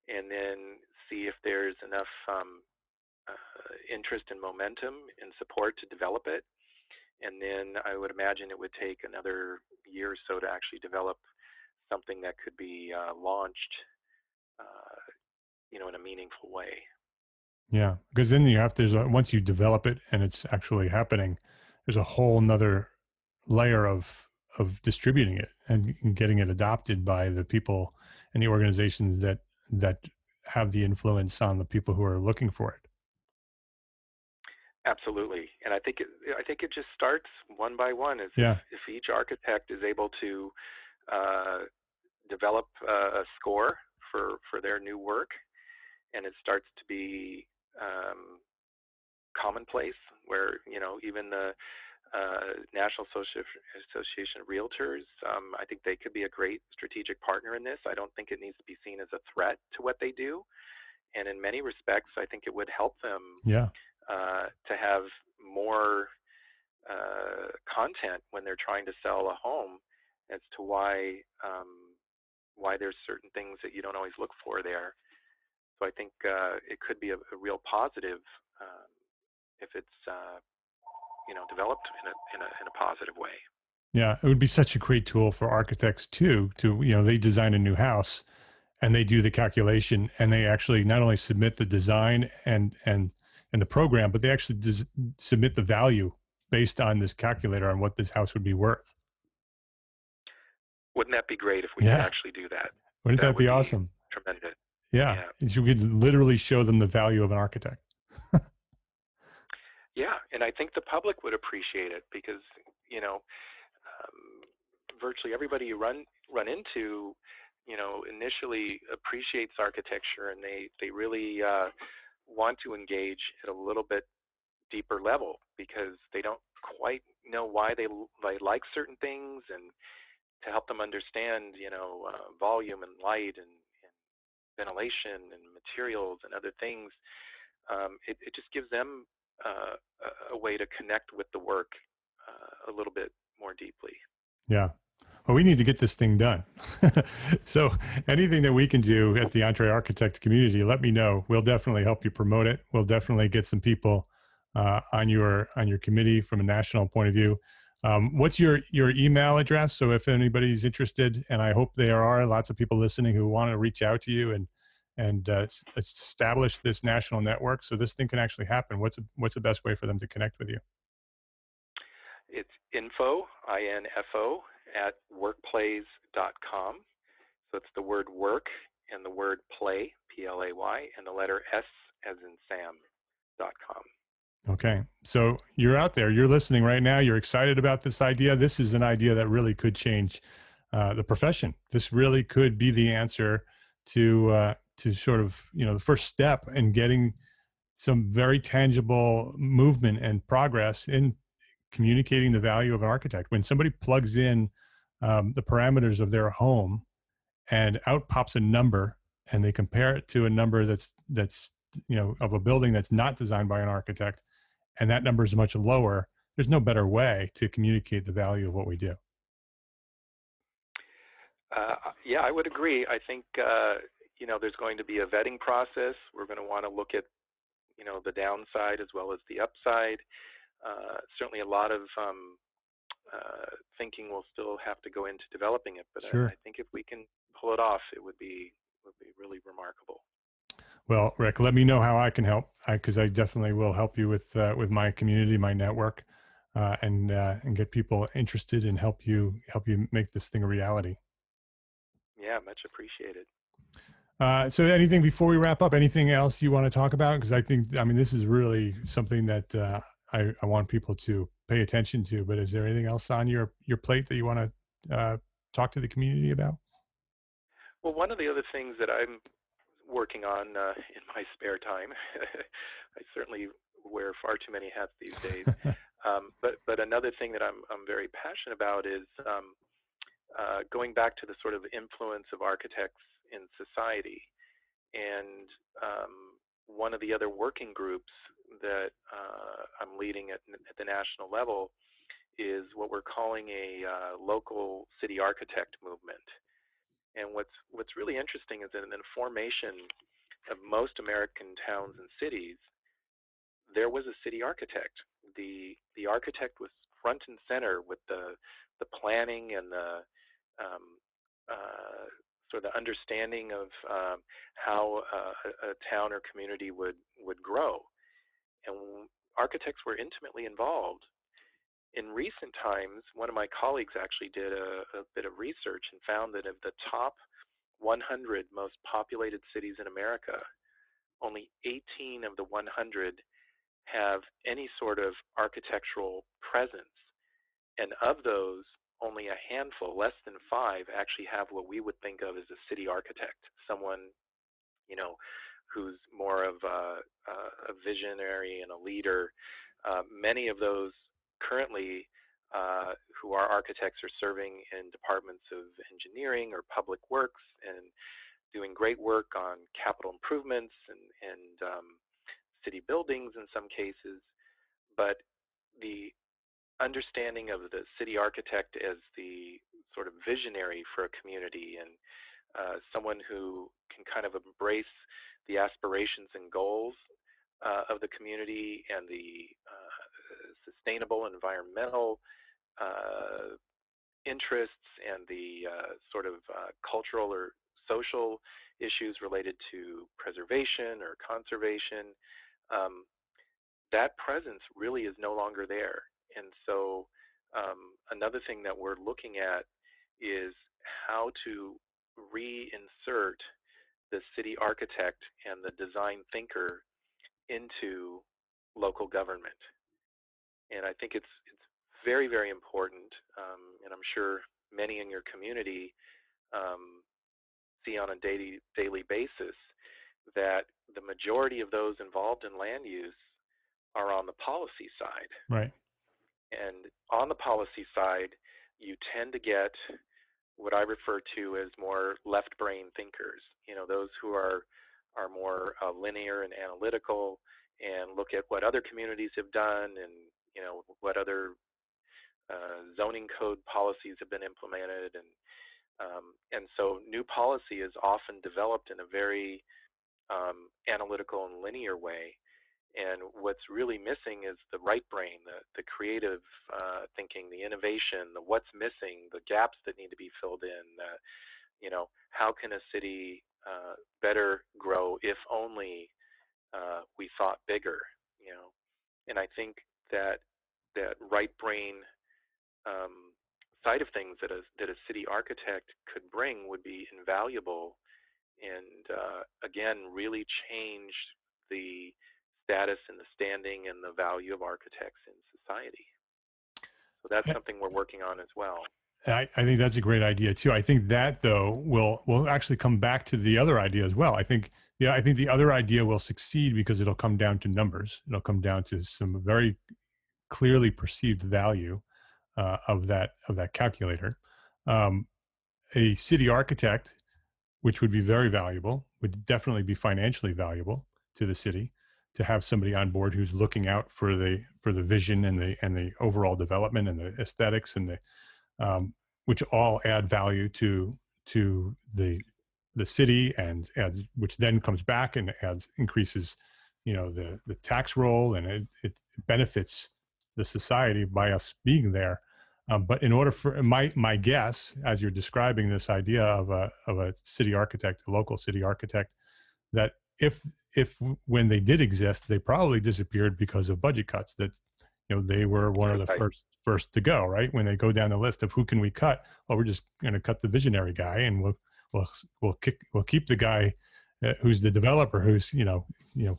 and then see if there's enough interest and momentum and support to develop it. And then I would imagine it would take another year or so to actually develop something that could be launched, in a meaningful way. Yeah, because then once you develop it and it's actually happening, there's a whole nother layer of distributing it and getting it adopted by the people and the organizations that have the influence on the people who are looking for it. Absolutely, and I think it just starts one by one. Yeah. If each architect is able to develop a score for their new work, and it starts to be commonplace, where even the National Association of Realtors, I think they could be a great strategic partner in this. I don't think it needs to be seen as a threat to what they do, and in many respects, I think it would help them. Yeah. To have more content when they're trying to sell a home, as to why there's certain things that you don't always look for there. So I think it could be a real positive if it's developed in a positive way. Yeah, it would be such a great tool for architects too. They design a new house, and they do the calculation, and they actually not only submit the design and the program, but they actually submit the value based on this calculator on what this house would be worth. Wouldn't that be great if we could actually do that? Wouldn't that be awesome? Tremendous. Yeah. You could literally show them the value of an architect. Yeah, and I think the public would appreciate it, because virtually everybody you run into, initially appreciates architecture, and they really want to engage at a little bit deeper level, because they don't quite know why they like certain things, and to help them understand, volume and light and ventilation and materials and other things, it just gives them a way to connect with the work a little bit more deeply. Yeah. Well, we need to get this thing done. So anything that we can do at the EntreArchitect community, let me know. We'll definitely help you promote it. We'll definitely get some people on your committee from a national point of view. What's your email address? So if anybody's interested, and I hope there are lots of people listening who want to reach out to you and establish this national network so this thing can actually happen, what's the best way for them to connect with you? It's info, I-N-F-O, at workplays.com. So it's the word work and the word play, P-L-A-Y, and the letter S as in Sam.com. Okay. So you're out there, you're listening right now, you're excited about this idea. This is an idea that really could change the profession. This really could be the answer to sort of, the first step in getting some very tangible movement and progress in communicating the value of an architect. When somebody plugs in the parameters of their home and out pops a number, and they compare it to a number that's of a building that's not designed by an architect, and that number is much lower, there's no better way to communicate the value of what we do. Yeah, I would agree. I think there's going to be a vetting process. We're going to want to look at the downside as well as the upside. Certainly, a lot of thinking will still have to go into developing it, but Sure. I think if we can pull it off, it would be really remarkable. Well, Rick, let me know how I can help, because I definitely will help you with my community, my network, and get people interested and help you make this thing a reality. Yeah, much appreciated. So anything before we wrap up, anything else you want to talk about? Because this is really something that I want people to pay attention to, but is there anything else on your plate that you want to talk to the community about? Well, one of the other things that I'm working on in my spare time, I certainly wear far too many hats these days, but another thing that I'm very passionate about is going back to the sort of influence of architects in society. And one of the other working groups that I'm leading at the national level is what we're calling a local city architect movement. And what's really interesting is that in the formation of most American towns and cities, there was a city architect. The architect was front and center with the planning and the sort of the understanding of how a town or community would grow. And architects were intimately involved. In recent times, one of my colleagues actually did a bit of research and found that of the top 100 most populated cities in America, only 18 of the 100 have any sort of architectural presence. And of those, only a handful, less than 5, actually have what we would think of as a city architect, someone, who's more of a visionary and a leader. Many of those currently who are architects are serving in departments of engineering or public works and doing great work on capital improvements and city buildings in some cases. But the understanding of the city architect as the sort of visionary for a community and someone who can kind of embrace the aspirations and goals of the community and the sustainable environmental interests and the sort of cultural or social issues related to preservation or conservation, that presence really is no longer there. And so another thing that we're looking at is how to reinsert the city architect and the design thinker into local government. And I think it's very, very important, and I'm sure many in your community see on a daily basis that the majority of those involved in land use are on the policy side. Right. And on the policy side, you tend to get what I refer to as more left brain thinkers, those who are more linear and analytical and look at what other communities have done and, what other zoning code policies have been implemented. And so new policy is often developed in a very analytical and linear way. And what's really missing is the right brain, the creative thinking, the innovation, the what's missing, the gaps that need to be filled in. How can a city better grow if only we thought bigger? And I think that right brain side of things that a city architect could bring would be invaluable, and again, really change the status and the standing and the value of architects in society. So that's something we're working on as well. I think that's a great idea too. I think that though will actually come back to the other idea as well. I think the other idea will succeed because it'll come down to numbers. It'll come down to some very clearly perceived value of that calculator. Um, a city architect, which would be very valuable, would definitely be financially valuable to the city to have somebody on board who's looking out for the vision and the overall development and the aesthetics and the which all add value to the city and adds, which then comes back and increases, the tax roll, and it benefits the society by us being there. But in order for my guess, as you're describing this idea of a city architect, a local city architect, that if when they did exist, they probably disappeared because of budget cuts. That they were one of the first to go, right? When they go down the list of who can we cut, well, we're just going to cut the visionary guy, and we'll keep the guy who's the developer, who's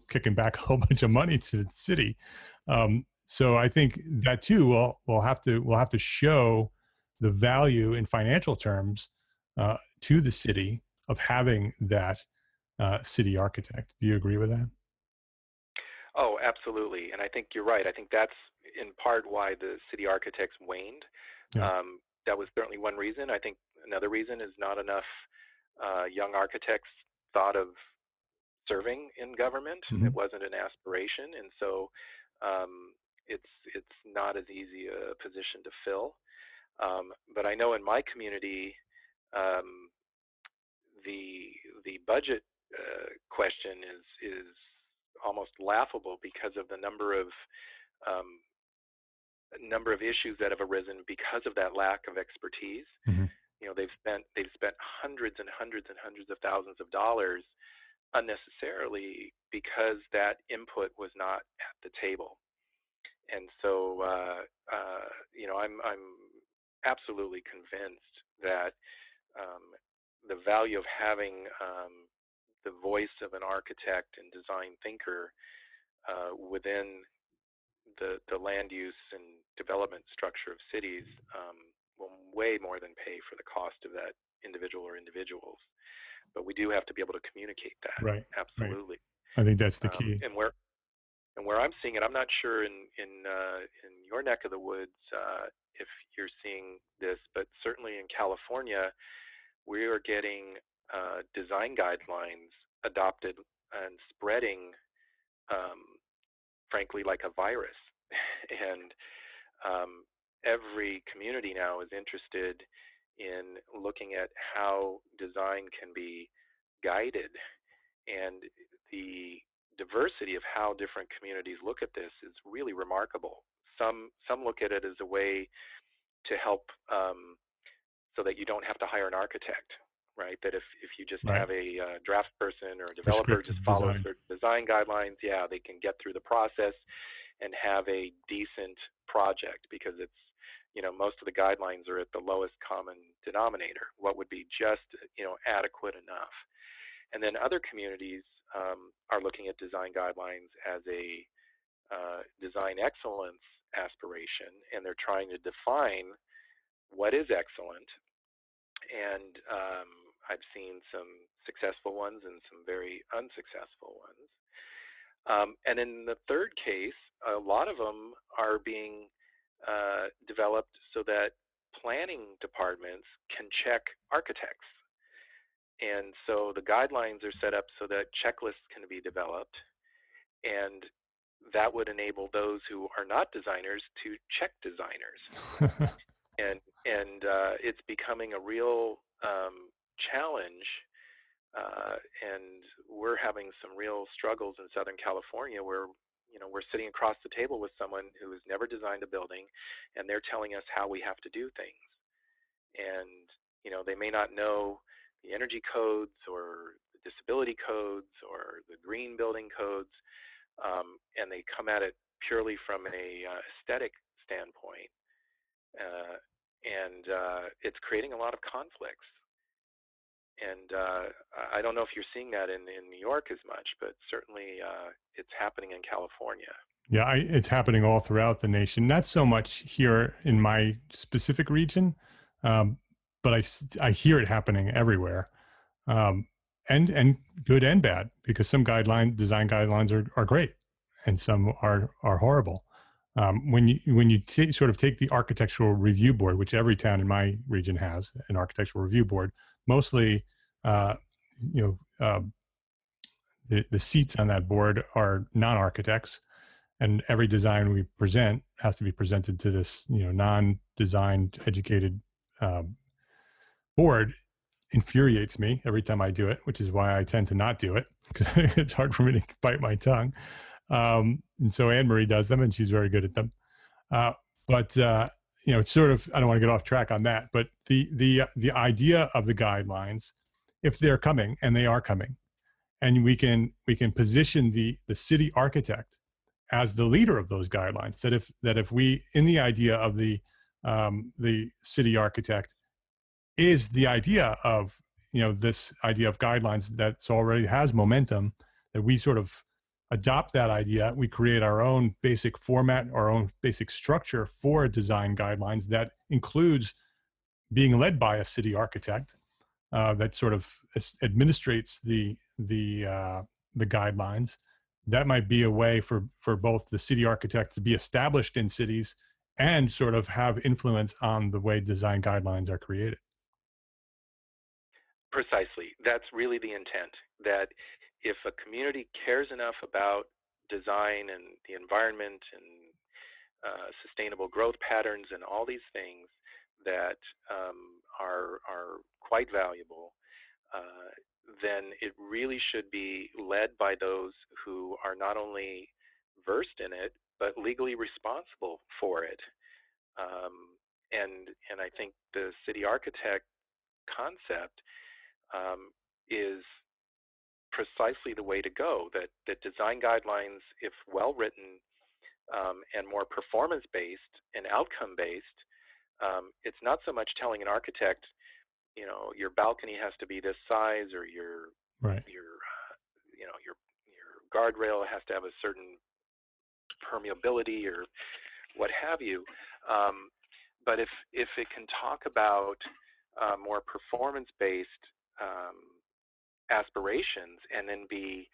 kicking back a whole bunch of money to the city. So I think that too we'll have to show the value in financial terms to the city of having that city architect. Do you agree with that? Oh, absolutely. And I think you're right. I think that's in part why the city architects waned. Yeah. That was certainly one reason. I think another reason is not enough young architects thought of serving in government. Mm-hmm. It wasn't an aspiration, and so it's not as easy a position to fill. But I know in my community, the budget question is almost laughable because of the number of issues that have arisen because of that lack of expertise. Mm-hmm. They've spent hundreds and hundreds and hundreds of thousands of dollars unnecessarily because that input was not at the table. And so I'm absolutely convinced that the value of having the voice of an architect and design thinker within the land use and development structure of cities will way more than pay for the cost of that individual or individuals. But we do have to be able to communicate that. Right. Absolutely. Right. I think that's the key. And where I'm seeing it, I'm not sure in your neck of the woods if you're seeing this, but certainly in California, we are getting design guidelines adopted and spreading, frankly, like a virus. And every community now is interested in looking at how design can be guided. And the diversity of how different communities look at this is really remarkable. Some look at it as a way to help so that you don't have to hire an architect, right? That if you just Right. have a draft person or a developer just follow certain design guidelines, they can get through the process and have a decent project, because it's, most of the guidelines are at the lowest common denominator, what would be just, adequate enough. And then other communities are looking at design guidelines as a design excellence aspiration, and they're trying to define what is excellent. And I've seen some successful ones and some very unsuccessful ones. And in the third case, a lot of them are being developed so that planning departments can check architects. And so the guidelines are set up so that checklists can be developed, and that would enable those who are not designers to check designers. and it's becoming a real challenge, and we're having some real struggles in Southern California where we're sitting across the table with someone who has never designed a building, and they're telling us how we have to do things. And they may not know the energy codes or the disability codes or the green building codes, and they come at it purely from a aesthetic standpoint, and it's creating a lot of conflicts. And I don't know if you're seeing that in New York as much, but certainly it's happening in California. Yeah, it's happening all throughout the nation. Not so much here in my specific region. But I hear it happening everywhere, and good and bad, because some design guidelines are great, and some are horrible. When you sort of take the architectural review board, which every town in my region has an architectural review board, mostly, uh, you know, the seats on that board are non-architects, and every design we present has to be presented to this, non-designed educated board. Infuriates me every time I do it, which is why I tend to not do it, because it's hard for me to bite my tongue. And so Anne Marie does them, and she's very good at them. But it's sort of, I don't want to get off track on that, but the idea of the guidelines, if they're coming, and they are coming, and we can position the city architect as the leader of those guidelines. That if we, in the idea of the city architect, is the idea of this idea of guidelines that's already has momentum, that we sort of adopt that idea, we create our own basic format, our own basic structure for design guidelines that includes being led by a city architect that sort of administrates the guidelines. That might be a way for both the city architect to be established in cities and sort of have influence on the way design guidelines are created. Precisely. That's really the intent, that if a community cares enough about design and the environment and sustainable growth patterns and all these things that are quite valuable, then it really should be led by those who are not only versed in it, but legally responsible for it. And I think the city architect concept is precisely the way to go, that design guidelines, if well written and more performance-based and outcome-based, it's not so much telling an architect, your balcony has to be this size, or your guardrail has to have a certain permeability, or what have you. But if it can talk about more performance-based aspirations, and then be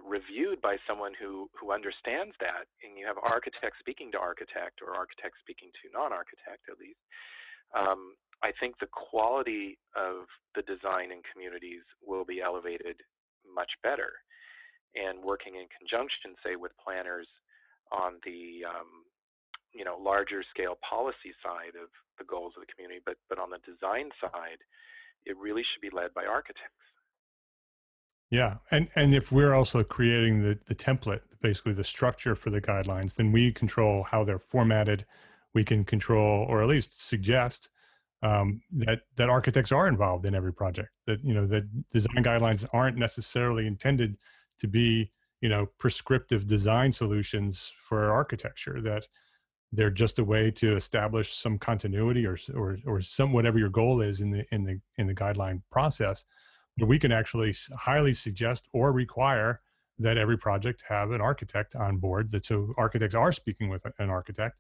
reviewed by someone who understands that, and you have architect speaking to architect, or architect speaking to non-architect at least, I think the quality of the design in communities will be elevated much better. And working in conjunction, say, with planners on the larger scale policy side of the goals of the community, but on the design side, it really should be led by architects. Yeah, and if we're also creating the template, basically the structure for the guidelines, then we control how they're formatted. We can control, or at least suggest, that architects are involved in every project. That that design guidelines aren't necessarily intended to be prescriptive design solutions for architecture. That they're just a way to establish some continuity, or some, whatever your goal is in the guideline process. But we can actually highly suggest or require that every project have an architect on board. That so architects are speaking with an architect,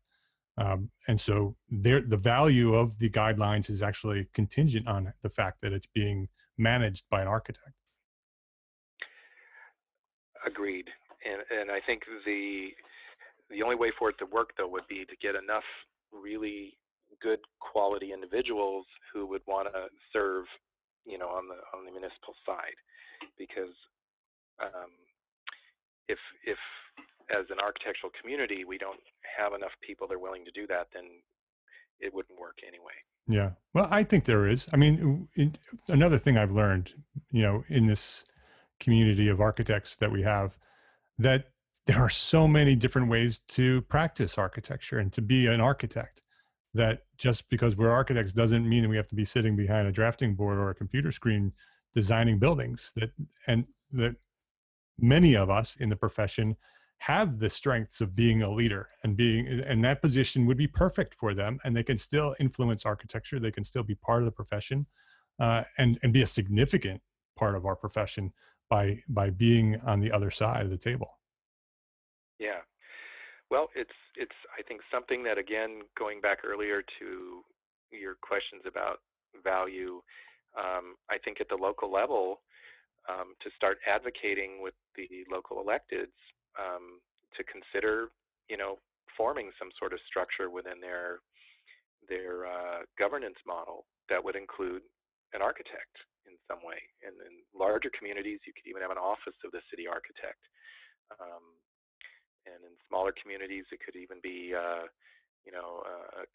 and so the value of the guidelines is actually contingent on the fact that it's being managed by an architect. Agreed. And I think the only way for it to work, though, would be to get enough really good quality individuals who would want to serve, on the municipal side, because if as an architectural community we don't have enough people that are willing to do that, then it wouldn't work anyway. Yeah, well, I think there is. I mean, another thing I've learned, in this community of architects that we have, that there are so many different ways to practice architecture and to be an architect, that just because we're architects doesn't mean that we have to be sitting behind a drafting board or a computer screen designing buildings. That many of us in the profession have the strengths of being a leader, and that position would be perfect for them, and they can still influence architecture. They can still be part of the profession, and be a significant part of our profession by being on the other side of the table. Yeah. Well, it's I think something that, again, going back earlier to your questions about value, I think at the local level, to start advocating with the local electeds to consider, forming some sort of structure within their governance model that would include an architect in some way. And in larger communities, you could even have an office of the city architect. And in smaller communities, it could even be, a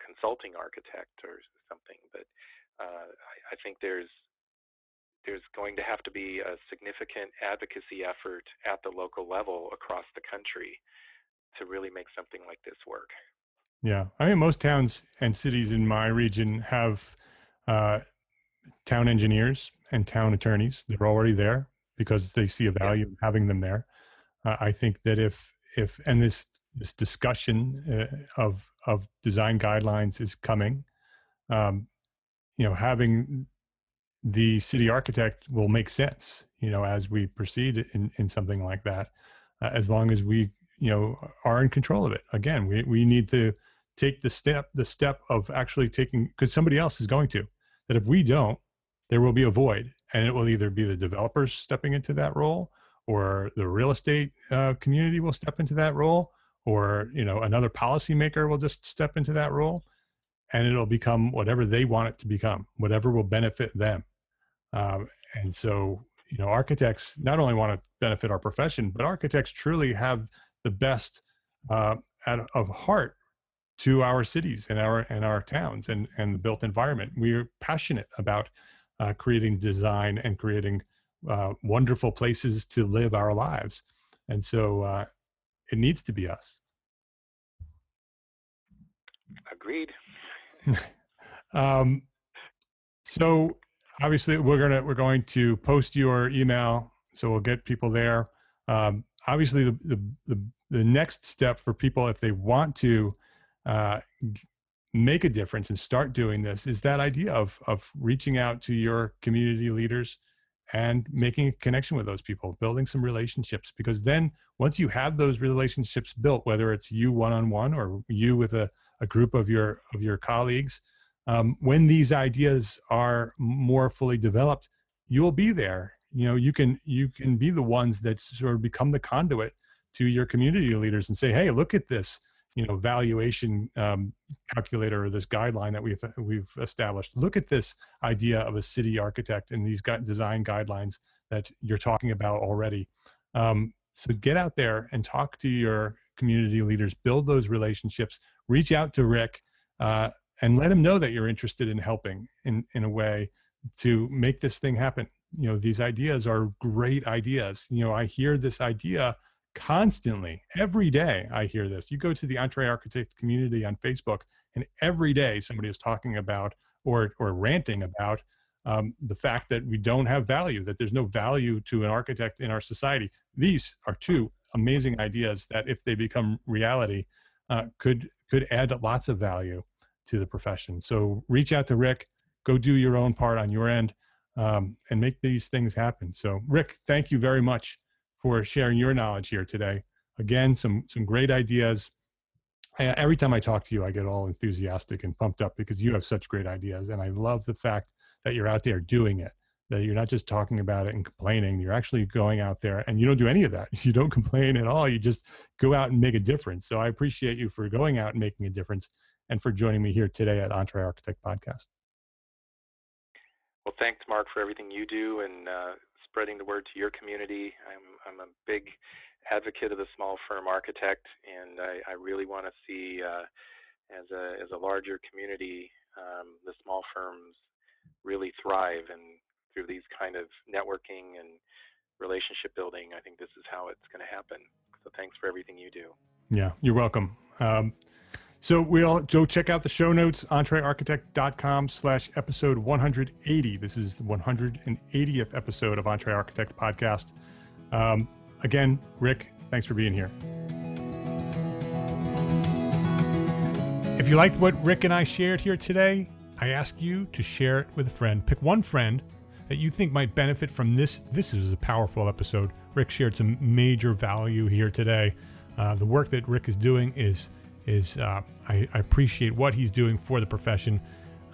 consulting architect or something. But I think there's going to have to be a significant advocacy effort at the local level across the country to really make something like this work. Yeah, I mean, most towns and cities in my region have town engineers and town attorneys. They're already there because they see a value in having them there. I think that if and this discussion of design guidelines is coming, having the city architect will make sense, as we proceed in something like that, as long as we, are in control of it. Again, we need to take the step of actually taking, because somebody else is going to, that if we don't, there will be a void, and it will either be the developers stepping into that role, or the real estate community will step into that role, or, another policymaker will just step into that role, and it'll become whatever they want it to become, whatever will benefit them. And so, architects not only want to benefit our profession, but architects truly have the best of heart to our cities and our towns and the built environment. We are passionate about creating design and creating wonderful places to live our lives. And so it needs to be us. Agreed. So obviously we're going to post your email, so we'll get people there. Obviously the next step for people, if they want to make a difference and start doing this, is that idea of reaching out to your community leaders and making a connection with those people, building some relationships. Because then once you have those relationships built, whether it's you one-on-one or you with a group of your colleagues, when these ideas are more fully developed, you'll be there. You can be the ones that sort of become the conduit to your community leaders and say, hey, look at this, valuation calculator, or this guideline that we've established. Look at this idea of a city architect and these design guidelines that you're talking about already. So get out there and talk to your community leaders, build those relationships, reach out to Ric, and let him know that you're interested in helping in a way to make this thing happen. These ideas are great ideas. I hear this idea constantly. Every day I hear this. You go to the EntreArchitect community on Facebook, and every day somebody is talking about or ranting about the fact that we don't have value, that there's no value to an architect in our society. These are two amazing ideas that, if they become reality, could add lots of value to the profession. So reach out to Ric, go do your own part on your end, and make these things happen. So Ric, thank you very much for sharing your knowledge here today. Again, some great ideas. Every time I talk to you, I get all enthusiastic and pumped up because you have such great ideas. And I love the fact that you're out there doing it, that you're not just talking about it and complaining. You're actually going out there, and you don't do any of that. You don't complain at all. You just go out and make a difference. So I appreciate you for going out and making a difference, and for joining me here today at EntreArchitect Podcast. Well, thanks, Mark, for everything you do and spreading the word to your community. I'm a big advocate of the small firm architect, and I really want to see, as a larger community, the small firms really thrive. And through these kind of networking and relationship building, I think this is how it's going to happen. So thanks for everything you do. Yeah, you're welcome. So we'll go check out the show notes, entrearchitect.com/episode 180. This is the 180th episode of EntreArchitect Podcast. Again, Ric, thanks for being here. If you liked what Ric and I shared here today, I ask you to share it with a friend. Pick one friend that you think might benefit from this. This is a powerful episode. Ric shared some major value here today. The work that Ric is doing is I appreciate what he's doing for the profession.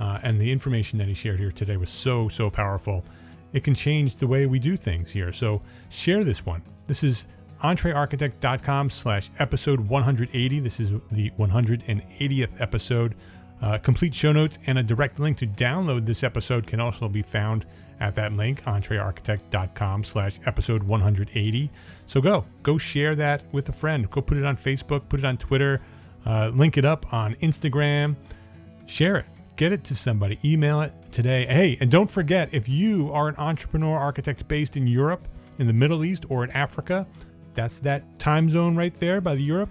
And the information that he shared here today was so powerful. It can change the way we do things here. So share this one. This is EntreArchitect.com/episode 180. This is the 180th episode. Complete show notes and a direct link to download this episode can also be found at that link, EntreArchitect.com/episode 180. So go share that with a friend. Go put it on Facebook, put it on Twitter, link it up on Instagram. Share it. Get it to somebody. Email it today. Hey, and don't forget, if you are an entrepreneur architect based in Europe, in the Middle East, or in Africa, that's that time zone right there by the Europe,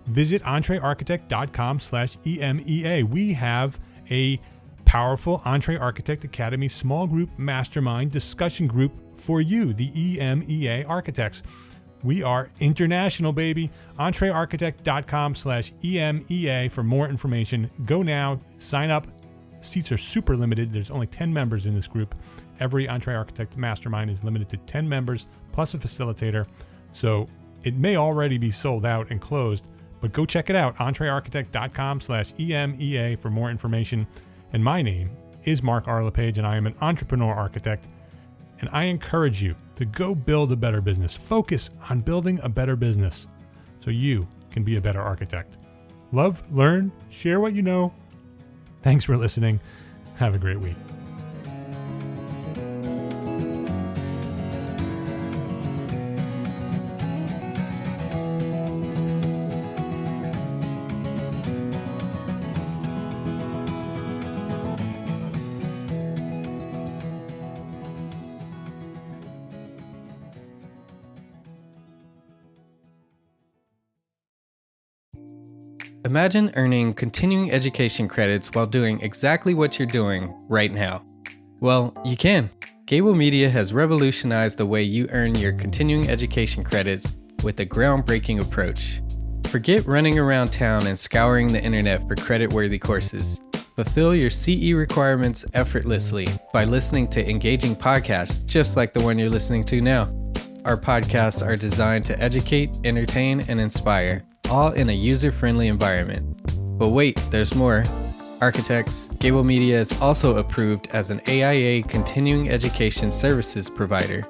visit EntreArchitect.com/EMEA. We have a powerful EntreArchitect Academy small group mastermind discussion group for you, the EMEA architects. We are international, baby. EntreArchitect.com/EMEA for more information. Go now, sign up. Seats are super limited. There's only 10 members in this group. Every EntreArchitect mastermind is limited to 10 members plus a facilitator. So it may already be sold out and closed, but go check it out. EntreArchitect.com/EMEA for more information. And my name is Mark R. LePage, and I am an entrepreneur architect. And I encourage you to go build a better business. Focus on building a better business so you can be a better architect. Love, learn, share what you know. Thanks for listening. Have a great week. Imagine earning continuing education credits while doing exactly what you're doing right now. Well, you can. Gable Media has revolutionized the way you earn your continuing education credits with a groundbreaking approach. Forget running around town and scouring the internet for credit-worthy courses. Fulfill your CE requirements effortlessly by listening to engaging podcasts just like the one you're listening to now. Our podcasts are designed to educate, entertain, and inspire, all in a user-friendly environment. But wait, there's more. Architects, Gable Media is also approved as an AIA continuing education services provider.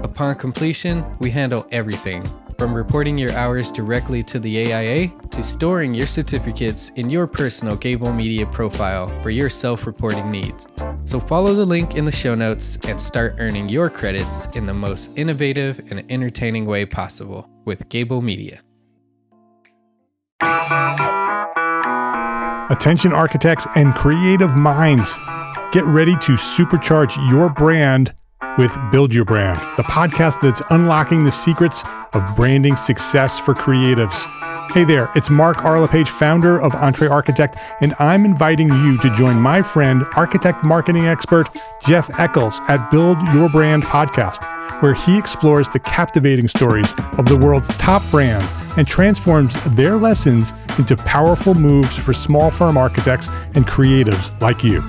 Upon completion, we handle everything, from reporting your hours directly to the AIA to storing your certificates in your personal Gable Media profile for your self-reporting needs. So follow the link in the show notes and start earning your credits in the most innovative and entertaining way possible with Gable Media. Attention architects and creative minds. Get ready to supercharge your brand with Build Your Brand, the podcast that's unlocking the secrets of branding success for creatives. Hey there, it's Mark R. LePage, founder of EntreArchitect, and I'm inviting you to join my friend, architect marketing expert Jeff Eccles at Build Your Brand podcast, where he explores the captivating stories of the world's top brands and transforms their lessons into powerful moves for small firm architects and creatives like you.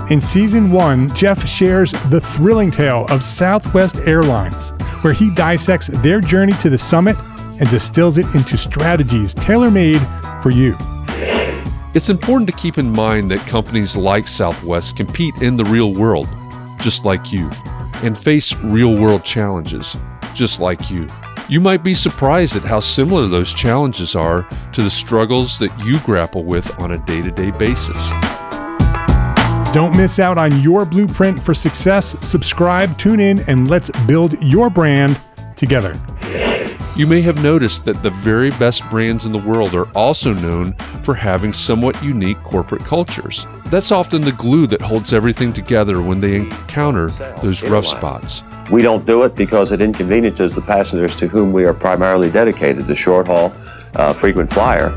In Season 1, Jeff shares the thrilling tale of Southwest Airlines, where he dissects their journey to the summit and distills it into strategies tailor-made for you. It's important to keep in mind that companies like Southwest compete in the real world, just like you, and face real-world challenges, just like you. You might be surprised at how similar those challenges are to the struggles that you grapple with on a day-to-day basis. Don't miss out on your blueprint for success. Subscribe, tune in, and let's build your brand together. You may have noticed that the very best brands in the world are also known for having somewhat unique corporate cultures. That's often the glue that holds everything together when they encounter those rough spots. We don't do it because it inconveniences the passengers to whom we are primarily dedicated, the short haul, frequent flyer.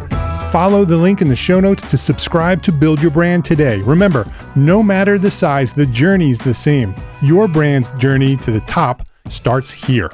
Follow the link in the show notes to subscribe to Build Your Brand today. Remember, no matter the size, the journey's the same. Your brand's journey to the top starts here.